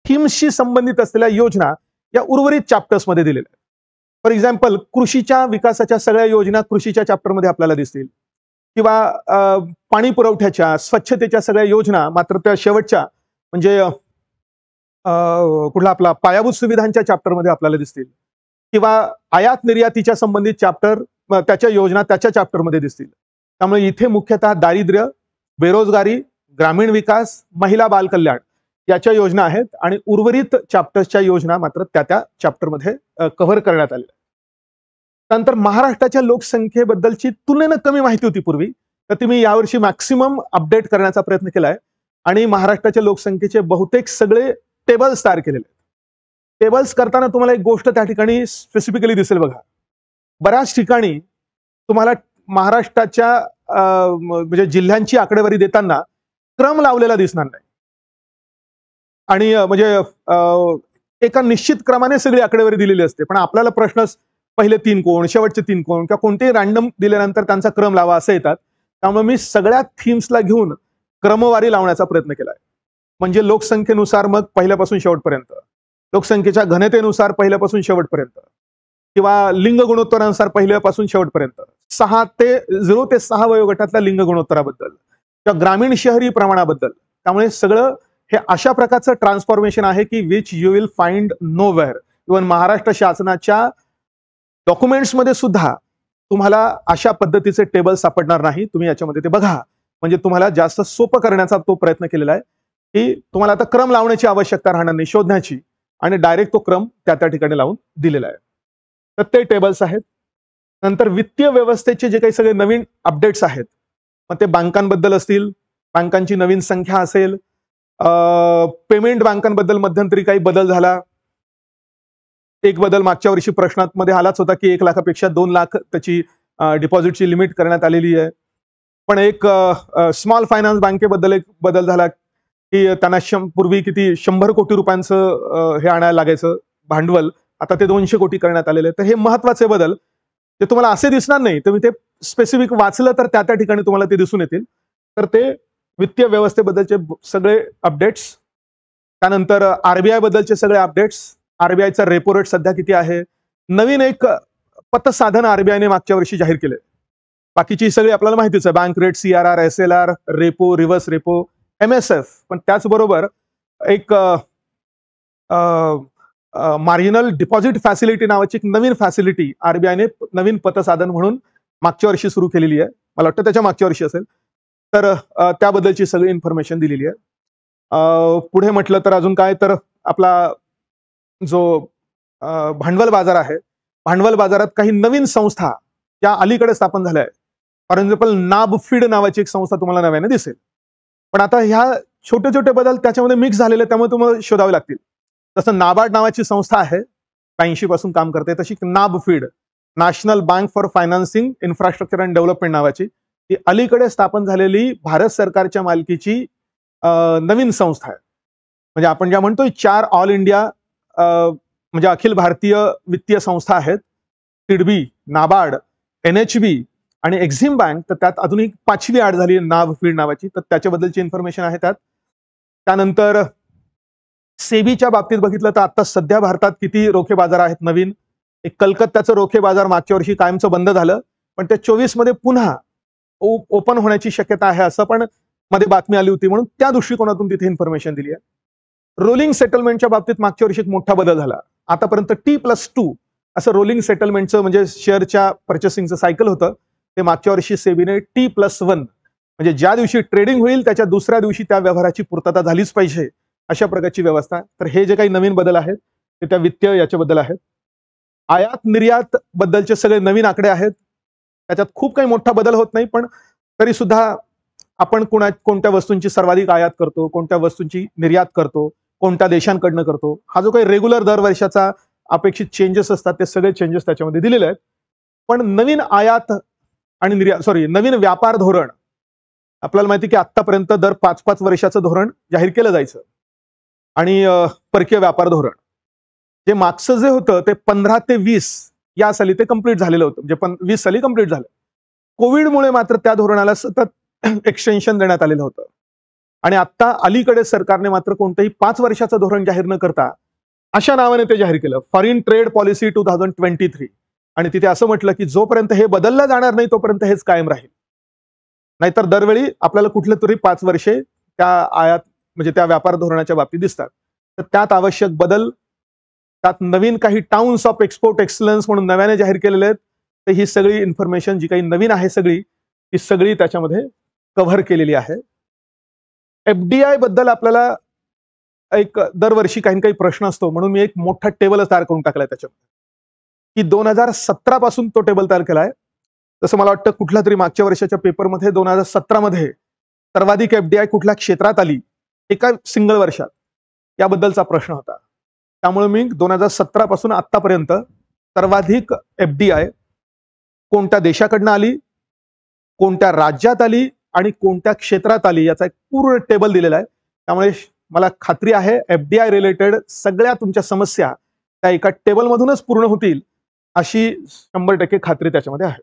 थीम्सशी संबंधित असलेल्या योजना या उर्वरित चॅप्टर्समध्ये दिलेल्या आहेत. फॉर एक्झाम्पल, कृषीच्या विकासाच्या सगळ्या योजना कृषीच्या चॅप्टरमध्ये आपल्याला दिसतील, किंवा पाणी पुरवठ्याच्या, स्वच्छतेच्या सगळ्या योजना मात्र त्या शेवटच्या म्हणजे कुठला आपला पायाभूत सुविधांच्या चॅप्टरमध्ये आपल्याला दिसतील, किंवा आयात निर्यातीच्या संबंधित चॅप्टर त्याच्या योजना त्याच्या चॅप्टरमध्ये दिसतील. त्यामुळे इथे मुख्यतः दारिद्र्य, बेरोजगारी, ग्रामीण विकास, महिला बाल कल्याण याच्या योजना आहेत, आणि उर्वरित चॅप्टर्सच्या योजना मात्र त्या चॅप्टरमध्ये कव्हर करण्यात आलेल्या. त्यानंतर महाराष्ट्राच्या लोकसंख्येबद्दलची तुलनेनं कमी माहिती होती पूर्वी, तर ती मी यावर्षी मॅक्सिमम अपडेट करण्याचा प्रयत्न केलाय, आणि महाराष्ट्राच्या लोकसंख्येचे बहुतेक सगळे टेबल्स तयार केलेले आहेत. टेबल्स करताना तुम्हाला एक गोष्ट त्या ठिकाणी स्पेसिफिकली दिसेल बघा, बऱ्याच ठिकाणी तुम्हाला महाराष्ट्राच्या म्हणजे जिल्ह्यांची आकडेवारी देताना क्रम लावलेला दिसणार नाही. आणि एका निश्चित क्रमाने सगळी आकडेवारी दिलेली असते, पण आपल्याला प्रश्न पहिले 3 कोण, शेवटचे 3 कोण किंवा कोणतेही रँडम दिल्यानंतर त्यांचा क्रम लावा असं येतात. त्यामुळे मी सगळ्या थीम्सला घेऊन क्रमवारी लावण्याचा प्रयत्न केलाय. म्हणजे लोकसंख्येनुसार मग पहिल्यापासून शेवटपर्यंत, लोकसंख्येच्या घनतेनुसार पहिल्यापासून शेवटपर्यंत, किंवा लिंग गुणोत्तरानुसार पहिल्यापासून शेवटपर्यंत, 0 ते 6 वयोगटातल्या लिंग गुणोत्तराबद्दल किंवा ग्रामीण शहरी प्रमाणाबद्दल. त्यामुळे सगळं हे अशा प्रकारचं ट्रान्सफॉर्मेशन आहे की which you will find nowhere. Even Maharashtra शासनाच्या डॉक्युमेंट्समध्ये सुद्धा तुम्हाला अशा पद्धतीचे टेबल सापडणार नाही. तुम्ही याच्यामध्ये ते बघा. म्हणजे तुम्हाला जास्त सोपं करण्याचा तो प्रयत्न केलेला आहे की तुम्हाला आता क्रम लावण्याची आवश्यकता राहणार नाही, शोधण्याची, आणि डायरेक्ट तो क्रम त्या ठिकाणी लावून दिलेला आहे. तर ते टेबल्स आहेत. नंतर वित्तीय व्यवस्थेचे जे काही सगळे नवीन अपडेट्स आहेत, मग ते बँकांबद्दल असतील, बँकांची नवीन संख्या असेल, पेमेंट बँकांबद्दल मध्यंतरी काही बदल झाला. एक बदल मागच्या वर्षी प्रश्नांमध्ये आलाच होता की 1 लाखापेक्षा 2 लाख त्याची डिपॉझिटची लिमिट करण्यात आलेली आहे. पण एक स्मॉल फायनान्स बँकेबद्दल एक बदल झाला की त्यांना पूर्वी किती 100 कोटी रुपयांचं हे आणायला लागायचं भांडवल, आता ते 200 कोटी करण्यात आलेले. तर हे महत्वाचे बदल ते तुम्हाला असे दिसणार नाही, तुम्ही ते स्पेसिफिक वाचलं तर त्या ठिकाणी तुम्हाला ते दिसून येतील. तर ते वित्तीय व्यवस्थेबद्दलचे सगळे अपडेट्स. त्यानंतर आरबीआय बद्दलचे सगळे अपडेट्स. आरबीआयचा रेपो रेट सध्या किती आहे. नवीन एक पतसाधन आरबीआयने मागच्या वर्षी जाहीर केले. बाकीची सगळी आपल्याला माहितीच आहे, bank rate, CRR, SLR, repo, reverse repo, MSF. पण त्याचबरोबर एक मार्जिनल डिपॉझिट फॅसिलिटी नावाची एक नवीन फॅसिलिटी आरबीआयने नवीन पतसाधन म्हणून मागच्या वर्षी सुरू केलेली आहे. मला वाटतं त्याच्या मागच्या वर्षी असेल. तर त्याबद्दलची सगळी इन्फॉर्मेशन दिलेली आहे. पुढे म्हटलं तर अजून काय, तर आपला जो भांडवल बाजार आहे, भांडवल बाजारात काही नवीन संस्था या अलीकडे स्थापन झाल्या आहेत. फॉर एक्झाम्पल नाबफीड नावाची एक संस्था तुम्हाला नव्याने दिसेल. पण आता ह्या छोटे छोटे बदल त्याच्यामध्ये मिक्स झालेले, त्यामुळे तुम्हाला शोधावे लागतील. तसं नाबार्ड नावाची संस्था आहे, 85 पासून काम करते. तशी NaBFID, national bank for financing infrastructure and development नावाची, ही अलीकडे स्थापन झालेली भारत सरकारच्या मालकीची नवीन संस्था आहे. म्हणजे आपण ज्या म्हणतोय 4 ऑल इंडिया म्हणजे अखिल भारतीय वित्तीय संस्था आहेत, सिडबी, नाबार्ड, NHB आणि एक्झिम बँक. तर त्यात अजून एक 5वी ऍड झाली नाबफीड नावाची, तर त्याच्याबद्दलची इन्फॉर्मेशन आहे त्यात. त्यानंतर सेबीच्या बाबतीत बघितलं तर आता सध्या भारतात किती रोखे बाजार आहेत नवीन. एक कलकत्त्याचं रोखे बाजार मागच्या वर्षी कायमचं बंद झालं, पण ते 24 मध्ये पुन्हा ओपन होण्याची शक्यता आहे असं पण मध्ये बातमी आली होती, म्हणून त्या दृष्टिकोनातून तिथे इन्फॉर्मेशन दिली आहे. रोलिंग सेटलमेंटच्या बाबतीत मागच्या वर्षी एक मोठा बदल झाला. आतापर्यंत T+2 असं रोलिंग सेटलमेंटचं म्हणजे शेअरच्या पर्चेसिंगचं सायकल होतं, ते मागच्या वर्षी सेबीने T+1 म्हणजे ज्या दिवशी ट्रेडिंग होईल त्याच्या दुसऱ्या दिवशी त्या व्यवहाराची पूर्तता झालीच पाहिजे, अशा प्रकारची व्यवस्था. तर हे जे काही नवीन बदल आहेत ते त्या वित्तीय याच्याबद्दल आहेत. आयात निर्यात बद्दलचे सगळे नवीन आकडे आहेत. त्याच्यात खूप काही मोठा बदल होत नाही, पण तरी सुद्धा आपण कोणत्या वस्तूंची सर्वाधिक आयात करतो, कोणत्या वस्तूंची निर्यात करतो, कोणत्या देशांकडनं करतो, हा जो काही रेग्युलर दर वर्षाचा अपेक्षित चेंजेस असतात ते सगळे चेंजेस त्याच्यामध्ये दिलेले आहेत. पण नवीन आयात आणि नवीन व्यापार धोरण, आपल्याला माहिती की आतापर्यंत दर 5-5 वर्षाचं धोरण जाहीर केलं जायचं. आणि परकीय व्यापार धोरण जे मागचं जे होतं ते 15 ते 20 या साली ते कंप्लीट झालेलं होतं, म्हणजे 20 साली कंप्लीट झालं. कोविडमुळे मात्र त्या धोरणाला सतत एक्सटेन्शन देण्यात आलेलं होतं. आणि आता अलीकडे सरकारने मात्र कोणतंही 5 वर्षाचं धोरण जाहीर न करता अशा नावाने ते जाहीर केलं, फॉरेन ट्रेड पॉलिसी 2023. आणि तिथे असं म्हटलं की जोपर्यंत हे बदललं जाणार नाही तोपर्यंत हेच कायम राहील. नाहीतर दरवेळी आपल्याला कुठले तरी 5 वर्षे त्या आयात म्हणजे त्या व्यापार धोरणाच्या बाबतीत दिसतात. तर त्यात आवश्यक बदल, त्यात नवीन काही टाउन्स ऑफ एक्सपोर्ट एक्सलन्स म्हणून नव्याने जाहीर केलेले आहेत. तर ही सगळी इन्फॉर्मेशन जी काही नवीन आहे सगळी, ती सगळी त्याच्यामध्ये कव्हर केलेली आहे. FDI बद्दल आपल्याला एक दरवर्षी काही काही प्रश्न असतो, म्हणून मी एक मोठा टेबल तयार करून टाकलाय त्याच्यामध्ये, की 2017 पासून तो टेबल तयार केलाय. तसं मला वाटतं कुठल्या तरी मागच्या वर्षाच्या पेपरमध्ये 2017 मध्ये सर्वाधिक FDI कुठल्या क्षेत्रात आली एका सिंगल वर्षात, याबद्दलचा प्रश्न होता. त्यामुळे मी 2017 पासून आतापर्यंत सर्वाधिक FDI कोणत्या देशाकडनं आली, कोणत्या राज्यात आली आणि कोणत्या क्षेत्रात आली याचा एक पूर्ण टेबल दिलेला आहे. त्यामुळे मला खात्री आहे एफडीआय रिलेटेड सगळ्या तुमच्या समस्या त्या एका टेबलमधूनच पूर्ण होतील अशी 100% खात्री त्याच्यामध्ये आहे.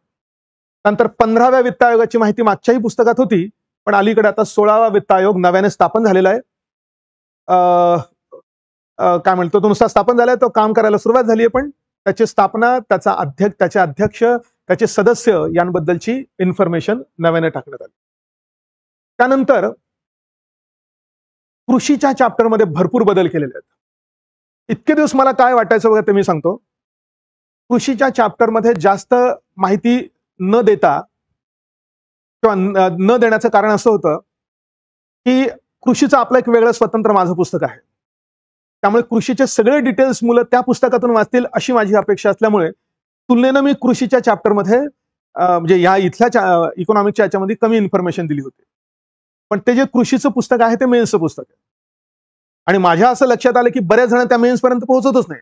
नंतर 15व्या वित्त आयोगाची माहिती मागच्याही पुस्तकात होती, पण अलीकडे आता 16वा वित्त आयोग नव्याने स्थापन झालेला आहे. काय म्हणतो तो नुसता स्थापन झालाय, तो काम करायला सुरुवात झाली आहे, पण त्याची स्थापना, त्याचा त्याचे अध्यक्ष, त्याचे सदस्य यांबद्दलची इन्फॉर्मेशन नव्याने टाकण्यात आली. त्यानंतर कृषीच्या चॅप्टरमध्ये भरपूर बदल केलेले आहेत. इतके दिवस मला काय वाटायचं बघा ते मी सांगतो. कृषीच्या चॅप्टरमध्ये जास्त माहिती न देता किंवा न देण्याचं कारण असं होतं की कृषीचं आपलं एक वेगळं स्वतंत्र माझं पुस्तक आहे. त्यामुळे कृषीचे सगळे डिटेल्स मुलं त्या पुस्तकातून वाचतील अशी माझी अपेक्षा असल्यामुळे तुलनेनं मी कृषीच्या चॅप्टरमध्ये म्हणजे या इथल्या इकॉनॉमिकच्या याच्यामध्ये कमी इन्फॉर्मेशन दिली होती. पण ते जे कृषीचं पुस्तक आहे ते मेन्सचं पुस्तक आहे. आणि माझ्या असं लक्षात आलं की बऱ्याच जण त्या मेन्स पर्यंत पोहोचतच नाही.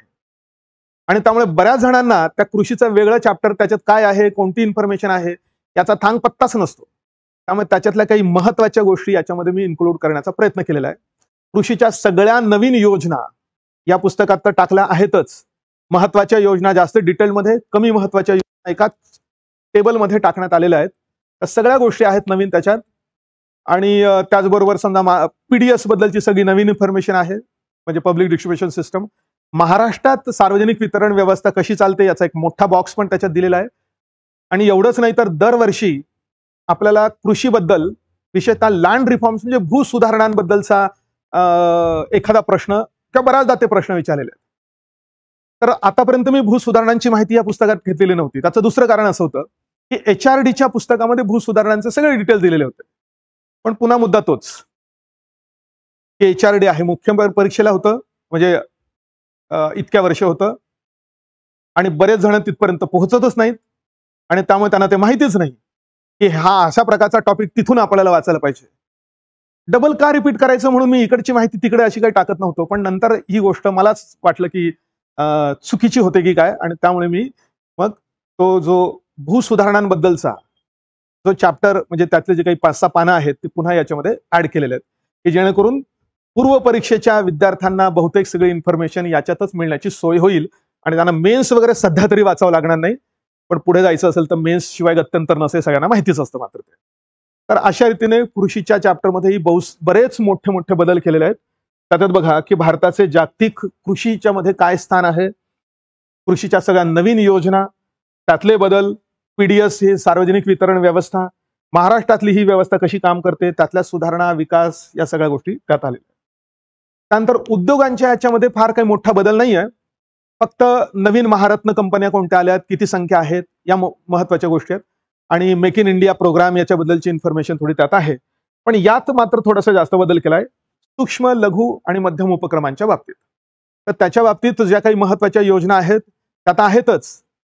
आणि त्यामुळे बऱ्याच जणांना त्या कृषीचं वेगळं चॅप्टर त्याच्यात काय आहे, कोणती इन्फॉर्मेशन आहे याचा थांग पत्ताच नसतो. त्यामुळे त्याच्यातल्या काही महत्वाच्या गोष्टी याच्यामध्ये मी इन्क्लूड करण्याचा प्रयत्न केलेला आहे. कृषीच्या सगळ्या नवीन योजना या पुस्तकात तर टाकल्या आहेतच. महत्वाच्या योजना जास्त डिटेलमध्ये, कमी महत्वाच्या योजना एका टेबलमध्ये टाकण्यात आलेल्या आहेत. तर सगळ्या गोष्टी आहेत नवीन त्याच्यात. आणि त्याचबरोबर समजा पीडीएस बद्दलची सगळी नवीन इन्फॉर्मेशन आहे, म्हणजे पब्लिक डिस्ट्रीब्युशन सिस्टम. महाराष्ट्रात सार्वजनिक वितरण व्यवस्था कशी चालते याचा एक मोठा बॉक्स पण त्याच्यात दिलेला आहे. आणि एवढंच नाही तर दरवर्षी आपल्याला कृषीबद्दल, विशेषतः लँड रिफॉर्म्स म्हणजे भूसुधारणांबद्दलचा एखादा प्रश्न किंवा बऱ्याचदा ते प्रश्न विचारलेले आहेत. तर आतापर्यंत मी भूसुधारणांची माहिती या पुस्तकात घेतलेली नव्हती. त्याचं दुसरं कारण असं होतं की HRDच्या पुस्तकामध्ये भूसुधारणांचे सगळे डिटेल्स दिलेले होते. पण पुन्हा मुद्दा तोच की HRD आहे, मुख्य परीक्षेला होतं, म्हणजे इतक्या वर्ष होतं आणि बरेच जण तिथपर्यंत पोहोचतच नाहीत आणि त्यामुळे त्यांना ते माहितीच नाही की हा अशा प्रकारचा टॉपिक तिथून आपल्याला वाचायला पाहिजे. डबल का रिपीट करायचं म्हणून मी इकडची माहिती तिकडे अशी काही टाकत नव्हतो. पण नंतर ही गोष्ट मलाच वाटलं की चुकीची होते की काय, आणि त्यामुळे मी मग तो जो भूसुधारणांबद्दलचा जो चॅप्टर, म्हणजे त्यातले जे काही 5-6 पानं आहेत ते पुन्हा याच्यामध्ये ऍड केलेले आहेत की जेणेकरून पूर्व परीक्षेच्या विद्यार्थ्यांना बहुतेक सगळी इन्फॉर्मेशन याच्यातच मिळण्याची सोय होईल आणि त्यांना मेन्स वगैरे सध्या तरी वाचावं लागणार नाही. पण पुढे जायचं असेल तर मेन्स शिवाय गत्यंतर नसे सगळ्यांना माहितीच असतं मात्र ते. तर अशा रीतीने कृषीच्या चॅप्टरमध्येही बरेच मोठे मोठे बदल केलेले आहेत. त्याच्यात बघा की भारताचे जागतिक कृषीच्या मध्ये काय स्थान आहे, कृषीच्या सगळ्या नवीन योजना, त्यातले बदल, पीडीएस ही सार्वजनिक वितरण व्यवस्था, महाराष्ट्रातली ही व्यवस्था कशी काम करते, त्यातल्या सुधारणा, विकास, या सगळ्या गोष्टी त्यात आलेल्या. त्यानंतर उद्योगांच्या याच्यामध्ये फार काही मोठा बदल नाहीये. फक्त नवीन महारत्न कंपन्या कोणत्या आल्यात, किती संख्या आहेत, या महत्वाच्या गोष्टी आहेत. आणि मेक इन इंडिया प्रोग्राम याच्याबद्दलची इन्फॉर्मेशन थोडी त्यात आहे. पण यात मात्र थोडासा जास्त बदल केलाय सूक्ष्म, लघु आणि मध्यम उपक्रमांच्या बाबतीत. तर त्याच्या बाबतीत ज्या काही महत्वाच्या योजना आहेत त्यात आहेतच,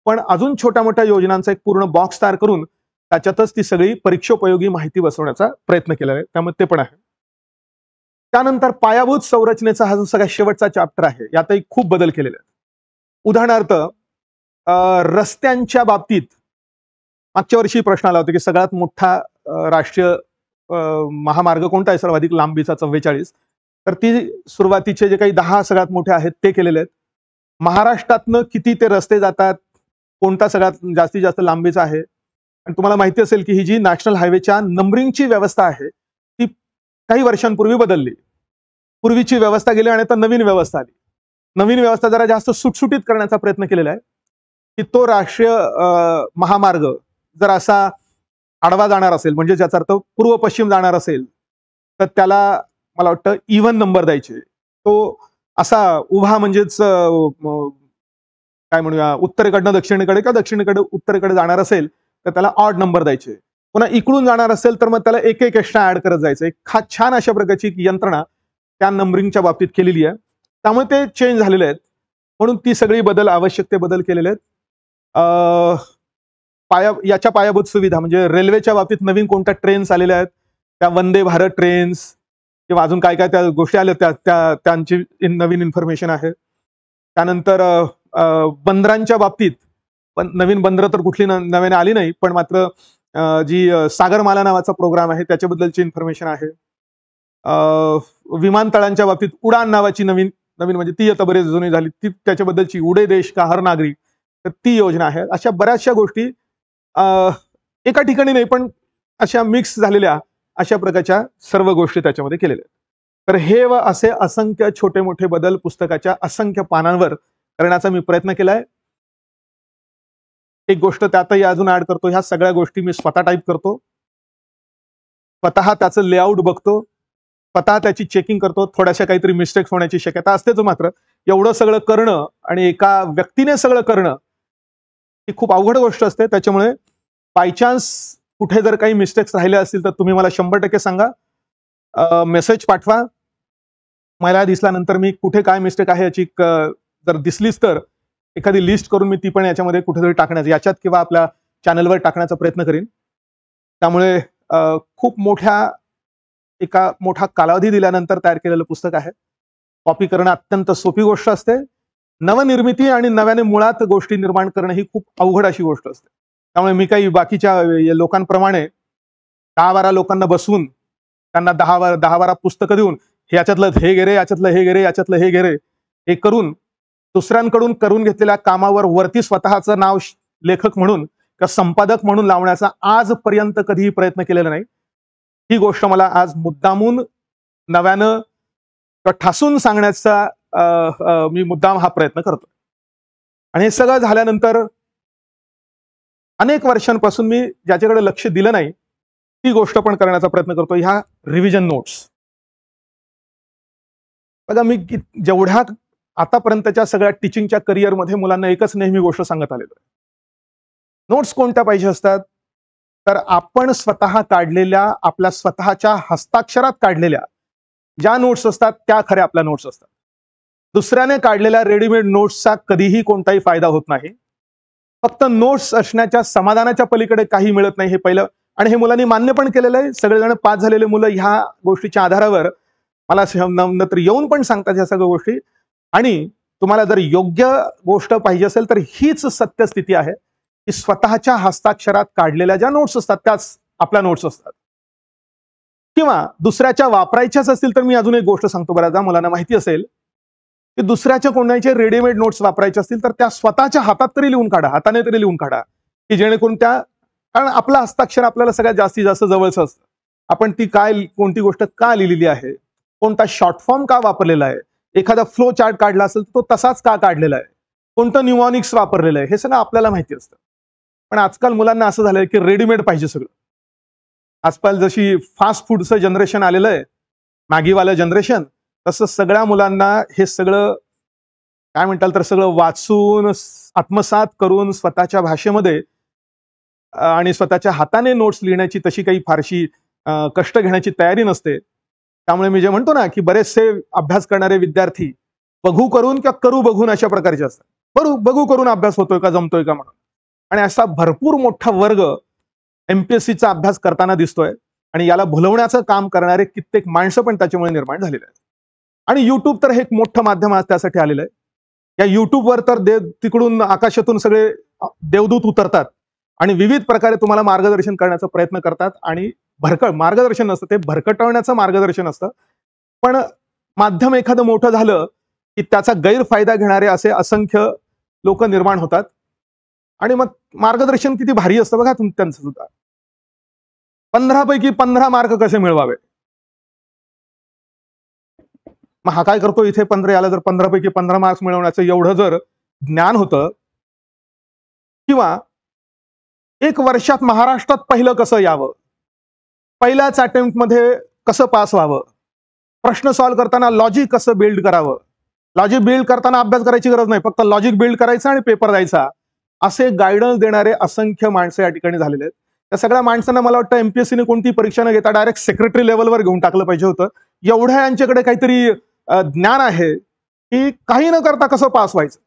पण अजून छोट्या मोठ्या योजनांचा एक पूर्ण बॉक्स तयार करून त्याच्यातच ती सगळी परीक्षोपयोगी माहिती बसवण्याचा प्रयत्न केला आहे. त्यामुळे ते पण आहे. त्यानंतर पायाभूत संरचनेचा हा जो सगळ्यात शेवटचा चॅप्टर आहे, यातही खूप बदल केलेले आहेत. उदाहरणार्थ रस्त्यांच्या बाबतीत मागच्या वर्षी प्रश्न आला होता की सगळ्यात मोठा राष्ट्रीय महामार्ग कोणता आहे सर्वाधिक लांबीचा, 44. तर ती सुरुवातीचे जे काही 10 सगळ्यात मोठे आहेत ते केलेले आहेत. महाराष्ट्रातनं किती ते रस्ते जातात, कोणता सगळ्यात जास्तीत जास्त लांबीचा आहे. आणि तुम्हाला माहिती असेल की ही जी नॅशनल हायवेच्या नंबरिंगची व्यवस्था आहे ती काही वर्षांपूर्वी बदलली. पूर्वीची व्यवस्था गेली आणि आता नवीन व्यवस्था आली. नवीन व्यवस्था जरा जास्त सुटसुटीत करण्याचा प्रयत्न केलेला आहे की तो राष्ट्रीय महामार्ग जर असा आडवा जाणार असेल, म्हणजे ज्याचा अर्थ पूर्व पश्चिम जाणार असेल, तर त्याला मला वाटतं इव्हन नंबर द्यायचे. तो असा उभा म्हणजेच काय म्हणूया उत्तरेकडनं दक्षिणेकडे किंवा दक्षिणेकडे उत्तरेकडे जाणार असेल तर त्याला ऑड नंबर द्यायचे. पुन्हा इकडून जाणार असेल तर मग त्याला एक एक एक्स्ट्रा ऍड करत जायचं. एक छान अशा प्रकारची यंत्रणा त्या नंबरिंगच्या बाबतीत केलेली आहे. त्यामुळे ते चेंज झालेले आहेत. म्हणून ती सगळी बदल, आवश्यक ते बदल केलेले आहेत. याच्या पायाभूत सुविधा म्हणजे रेल्वेच्या बाबतीत नवीन कोणत्या ट्रेन्स आलेल्या आहेत, त्या वंदे भारत ट्रेन्स किंवा अजून काय काय त्या गोष्टी आल्या त्यांची नवीन इन्फॉर्मेशन आहे. त्यानंतर बंदरांच्या बाबतीत पण नवीन बंदरं तर कुठली नव्याने आली नाही, पण मात्र जी सागरमाला नावाचा प्रोग्राम आहे त्याच्याबद्दलची इन्फॉर्मेशन आहे. विमानतळांच्या बाबतीत उडान नावाची नवीन नवीन म्हणजे ती आता बरेच जुनी झाली, ती त्याच्याबद्दलची उडे देश का हर नागरिक, तर ती योजना आहे. अशा बऱ्याचशा गोष्टी एका ठिकाणी नाही, पण अशा मिक्स झालेल्या अशा प्रकारच्या सर्व गोष्टी त्याच्यामध्ये केलेल्या आहेत. तर हे व असे असंख्य छोटे मोठे बदल पुस्तकाच्या असंख्य पानांवर करण्याचा मी प्रयत्न केलाय. एक गोष्ट त्यातही अजून ऍड करतो, ह्या सगळ्या गोष्टी मी स्वतः टाईप करतो, स्वतः त्याचं लेआउट बघतो, स्वतः त्याची चेकिंग करतो. थोड्याशा काहीतरी मिस्टेक्स होण्याची शक्यता असतेच, मात्र एवढं सगळं करणं आणि एका व्यक्तीने सगळं करणं ही खूप अवघड गोष्ट असते. त्याच्यामुळे बायचान्स कुठे जर काही मिस्टेक्स राहिले असतील तर तुम्ही मला 100% सांगा, मेसेज पाठवा. मला दिसल्यानंतर मी कुठे काय मिस्टेक आहे याची जर दिसलीच तर एखादी लिस्ट करून मी ती पण याच्यामध्ये कुठेतरी टाकण्याचा, याच्यात किंवा आपल्या चॅनलवर टाकण्याचा प्रयत्न करीन. त्यामुळे खूप मोठा कालावधी दिल्यानंतर तयार केलेलं पुस्तक आहे. कॉपी करणं अत्यंत सोपी गोष्ट असते. नवनिर्मिती आणि नव्याने मुळात गोष्टी निर्माण करणं ही खूप अवघड अशी गोष्ट असते. त्यामुळे मी काही बाकीच्या लोकांप्रमाणे 10-12 लोकांना बसवून त्यांना 10-12 पुस्तकं देऊन याच्यातलं हे गे रे, याच्यातलं हे गे रे, याच्यातलं हे गे रे, हे करून दुसऱ्यांकडून करून घेतलेल्या कामावर वरती स्वतःचं नाव लेखक म्हणून किंवा संपादक म्हणून लावण्याचा आजपर्यंत कधीही प्रयत्न केलेला नाही. ही गोष्ट मला आज मुद्दामून नव्यानं किंवा ठासून सांगण्याचा मी मुद्दाम हा प्रयत्न करतो. आणि हे सगळं झाल्यानंतर अनेक वर्षांपासून मी ज्याच्याकडे लक्ष दिलं नाही ती गोष्ट पण करण्याचा प्रयत्न करतो, ह्या रिव्हिजन नोट्स. बघा, मी जेवढ्या आतापर्यंतच्या सगळ्या टीचिंगच्या करिअरमध्ये मुलांना एकच नेहमी गोष्ट सांगत आलेलो आहे. नोट्स कोणत्या पाहिजे असतात, तर आपण स्वतः काढलेल्या, आपल्या स्वतःच्या हस्ताक्षरात काढलेल्या ज्या नोट्स असतात त्या खऱ्या आपल्या नोट्स असतात. दुसऱ्याने काढलेल्या रेडीमेड नोट्सचा कधीही कोणताही फायदा होत नाही. फक्त नोट्स असण्याच्या समाधानाच्या पलीकडे काही मिळत नाही, हे पहिलं. आणि हे मुलांनी मान्य पण केलेलं आहे. सगळेजण पास झालेले मुलं ह्या गोष्टीच्या आधारावर मला नंतर येऊन पण सांगतात ह्या सगळ्या गोष्टी. आणि तुम्हाला जर योग्य गोष्ट पाहिजे असेल तर हीच सत्यस्थिती आहे की स्वतःच्या हस्ताक्षरात काढलेल्या ज्या नोट्स असतात त्याच आपल्या नोट्स असतात. किंवा दुसऱ्याच्या वापरायच्याच असतील तर मी अजून एक गोष्ट सांगतो, बऱ्याचदा मुलांना माहिती असेल की दुसऱ्याच्या कोणाचे रेडीमेड नोट्स वापरायचे असतील तर त्या स्वतःच्या हातात तरी लिहून काढा, हाताने तरी लिहून काढा, की जेणेकरून त्या, कारण आपलं हस्ताक्षर आपल्याला सगळ्यात जास्तीत जास्त जवळचं असतं. आपण ती कोणती गोष्ट का लिहिलेली आहे, कोणता शॉर्ट फॉर्म का वापरलेला आहे, एखादा फ्लो चार्ट काढला असेल तर तो तसाच का काढलेला आहे, कोणतं न्यूमॉनिक्स वापरलेलं आहे, हे सगळं आपल्याला माहिती असतं. पण आजकाल मुलांना असं झालंय की रेडीमेड पाहिजे सगळं. आजकाल जशी फास्ट फूडचं जनरेशन आलेलं आहे, मॅगीवालं जनरेशन, तसं सगळ्या मुलांना हे सगळं काय म्हणताल तर सगळं वाचून आत्मसात करून स्वतःच्या भाषेमध्ये आणि स्वतःच्या हाताने नोट्स लिहिण्याची तशी काही फारशी कष्ट घेण्याची तयारी नसते. त्यामुळे मी जे म्हणतो ना की बरेचसे अभ्यास करणारे विद्यार्थी बघू करून किंवा करू बघून अशा प्रकारचे असतात. बघू करून अभ्यास होतोय का, जमतोय का म्हणून. आणि असा भरपूर मोठा वर्ग एमपीएससीचा अभ्यास करताना दिसतोय आणि याला भुलवण्याचं काम करणारे कित्येक माणसं पण त्याच्यामुळे निर्माण झालेले आहेत. आणि युट्यूब तर हे एक मोठं माध्यम आज त्यासाठी आलेलं आहे. या युट्यूबवर तर तिकडून आकाशातून सगळे देवदूत उतरतात आणि विविध प्रकारे तुम्हाला मार्गदर्शन करण्याचा प्रयत्न करतात. आणि मार्गदर्शन नसतं, ते भरकटवण्याचं मार्गदर्शन असतं. पण माध्यम एखादं मोठं झालं की त्याचा गैरफायदा घेणारे असे असंख्य लोक निर्माण होतात. आणि मग मार्गदर्शन किती भारी असतं बघा त्यांचं सुद्धा. 15 पैकी 15 मार्क कसे मिळवावे, मग हा काय करतो इथे 15 याला जर 15 पैकी 15 मार्क्स मिळवण्याचं एवढं जर ज्ञान होतं, किंवा एक वर्षात महाराष्ट्रात पहिलं कसं यावं, पहिल्याच अटेम्प्ट मध्ये कसं पास व्हावं, प्रश्न सॉल्व्ह करताना लॉजिक कसं बिल्ड करावं, लॉजिक बिल्ड करताना अभ्यास करायची गरज नाही, फक्त लॉजिक बिल्ड करायचं आणि पेपर द्यायचा, असे गायडन्स देणारे असंख्य माणसं या ठिकाणी झालेले आहेत. त्या सगळ्या माणसांना मला वाटतं एमपीएससीने कोणती परीक्षा न घेता डायरेक्ट सेक्रेटरी लेवलवर घेऊन टाकलं पाहिजे होतं. एवढ्या यांच्याकडे काहीतरी ज्ञान आहे की काही न करता कसं पास व्हायचं.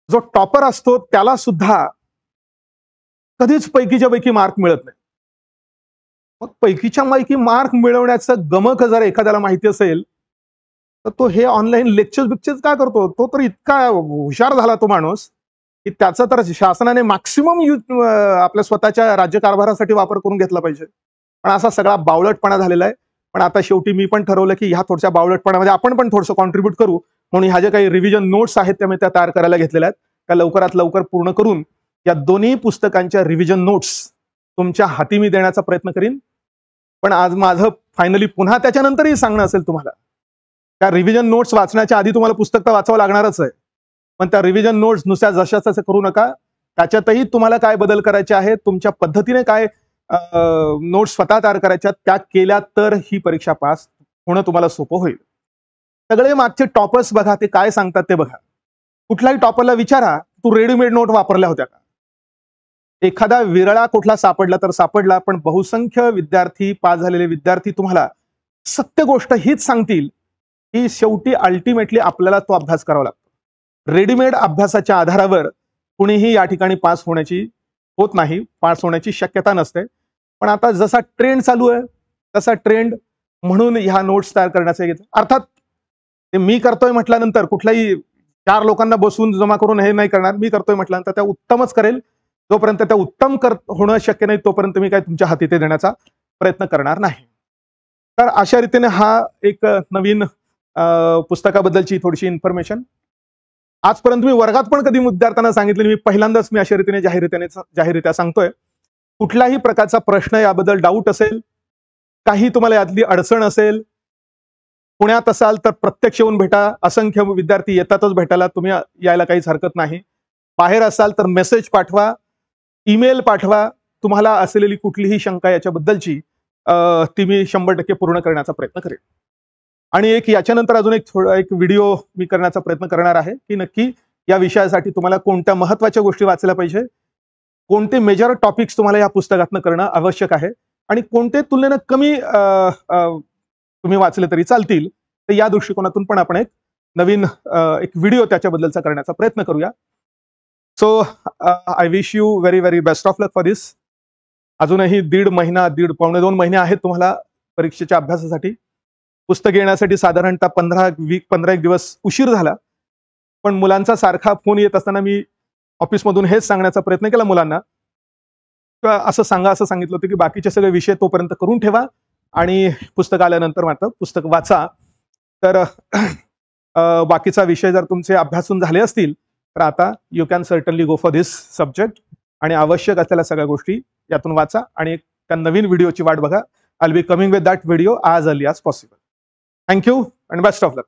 जो टॉपर असतो त्याला सुद्धा कधीच पैकीच्या पैकी मार्क मिळत नाही. मग पैकीच्या पैकी मार्क मिळवण्याचं गमक जर एखाद्याला माहिती असेल तर तो हे ऑनलाईन लेक्चर्स का करतो. तो तर इतका हुशार झाला तो माणूस की त्याचा तर शासनाने मॅक्सिमम आपल्या स्वतःच्या राज्यकारभारासाठी वापर करून घेतला पाहिजे. पण असा सगळा बावळटपणा झालेला आहे. पण आता शेवटी मी पण ठरवलं की ह्या थोड्याशा बावळटपणामध्ये आपण पण थोडंसं कॉन्ट्रीब्यूट करू, म्हणून ह्या ज्या काही रिव्हिजन नोट्स आहेत त्या मी त्या तयार करायला घेतलेल्या आहेत. त्या लवकरात लवकर पूर्ण करून या दोन्ही पुस्तकांच्या रिव्हिजन नोट्स तुमच्या हाती मी देण्याचा प्रयत्न करीन. पण आज माझं फायनली पुन्हा त्याच्यानंतरही सांगणं असेल तुम्हाला, त्या रिव्हिजन नोट्स वाचण्याच्या आधी तुम्हाला पुस्तक तर वाचावं लागणारच आहे. पण त्या रिव्हिजन नोट्स नुसत्या जशाच तसं करू नका. त्याच्यातही तुम्हाला काय बदल करायचे आहेत, तुमच्या पद्धतीने काय नोट्स स्वतः तयार करायच्या त्या केल्या तर ही परीक्षा पास होणं तुम्हाला सोपं होईल. सगळे मागचे टॉपर्स बघा ते काय सांगतात ते बघा. कुठल्याही टॉपरला विचारा, तू रेडीमेड नोट वापरल्या होत्या का? एखादा विरळा कुठला सापडला तर सापडला, पण बहुसंख्य विद्यार्थी, पास झालेले विद्यार्थी तुम्हाला सत्य गोष्ट हीच सांगतील की शेवटी अल्टिमेटली आपल्याला तो अभ्यास करावा लागतो. रेडीमेड अभ्यासाच्या आधारावर कुणीही या ठिकाणी पास होत नाही, पास होण्याची शक्यता नसते. पण आता जसा ट्रेंड चालू आहे तसा ट्रेंड म्हणून ह्या नोट्स तयार करण्याचा अर्थात ते मी करतोय म्हटल्यानंतर कुठल्याही 4 लोकांना बसून जमा करून हे नाही करणार. मी करतोय म्हटल्यानंतर त्या उत्तमच करेल. जोपर्यंत त्या उत्तम होणं शक्य नाही तोपर्यंत मी काय तुमच्या हाती ते देण्याचा प्रयत्न करणार नाही. तर अशा रीतीने हा एक नवीन पुस्तकाबद्दलची थोडीशी इन्फॉर्मेशन. आजपर्यंत मी वर्गात पण कधी विद्यार्थ्यांना सांगितलं, मी पहिल्यांदाच मी अशा रीतीने जाहीररित्या सांगतोय. कुठल्याही प्रकारचा प्रश्न याबद्दल डाऊट असेल, काही तुम्हाला यातली अडचण असेल, पुण्यात असाल तर प्रत्यक्ष येऊन भेटा. असंख्य विद्यार्थी येतातच भेटायला, तुम्ही यायला काहीच हरकत नाही. बाहेर असाल तर मेसेज पाठवा, ईमेल पाठवा. तुम्हाला असलेली कुठलीही शंका याच्याबद्दलची ती मी 100% पूर्ण करण्याचा प्रयत्न करेन. आणि याच्यानंतर अजून एक व्हिडिओ मी करण्याचा प्रयत्न करणार आहे की नक्की या विषयासाठी तुम्हाला कोणत्या महत्त्वाच्या गोष्टी वाचायला पाहिजे, कोणते मेजर टॉपिक्स तुम्हाला या पुस्तकातनं करणं आवश्यक आहे आणि कोणते तुलनेनं कमी तुम्ही वाचले तरी चालतील. तर या दृष्टिकोनातून पण आपण एक नवीन एक व्हिडिओ त्याच्याबद्दलचा करण्याचा प्रयत्न करूया. So I wish you very very best of luck for this. अजूनही पावणे 2 महिने आहेत तुम्हाला परीक्षेच्या अभ्यासासाठी. पुस्तक येण्यासाठी साधारणतः 15 दिवस उशीर झाला. पण मुलांचा सारखा फोन येत असताना मी ऑफिसमधून हेच सांगण्याचा प्रयत्न केला मुलांना, असं सांगितलं होतं की बाकीचे सगळे विषय तोपर्यंत करून ठेवा आणि पुस्तक आल्यानंतर मात्र पुस्तक वाचा. तर बाकीचा विषय जर तुमचे अभ्यासून झाले असतील तर आता you can certainly go for this subject आणि आवश्यक असलेल्या सगळ्या गोष्टी यातून वाचा आणि त्या नवीन व्हिडिओची वाट बघा. I will be coming with that video as early as possible. Thank you and best of luck.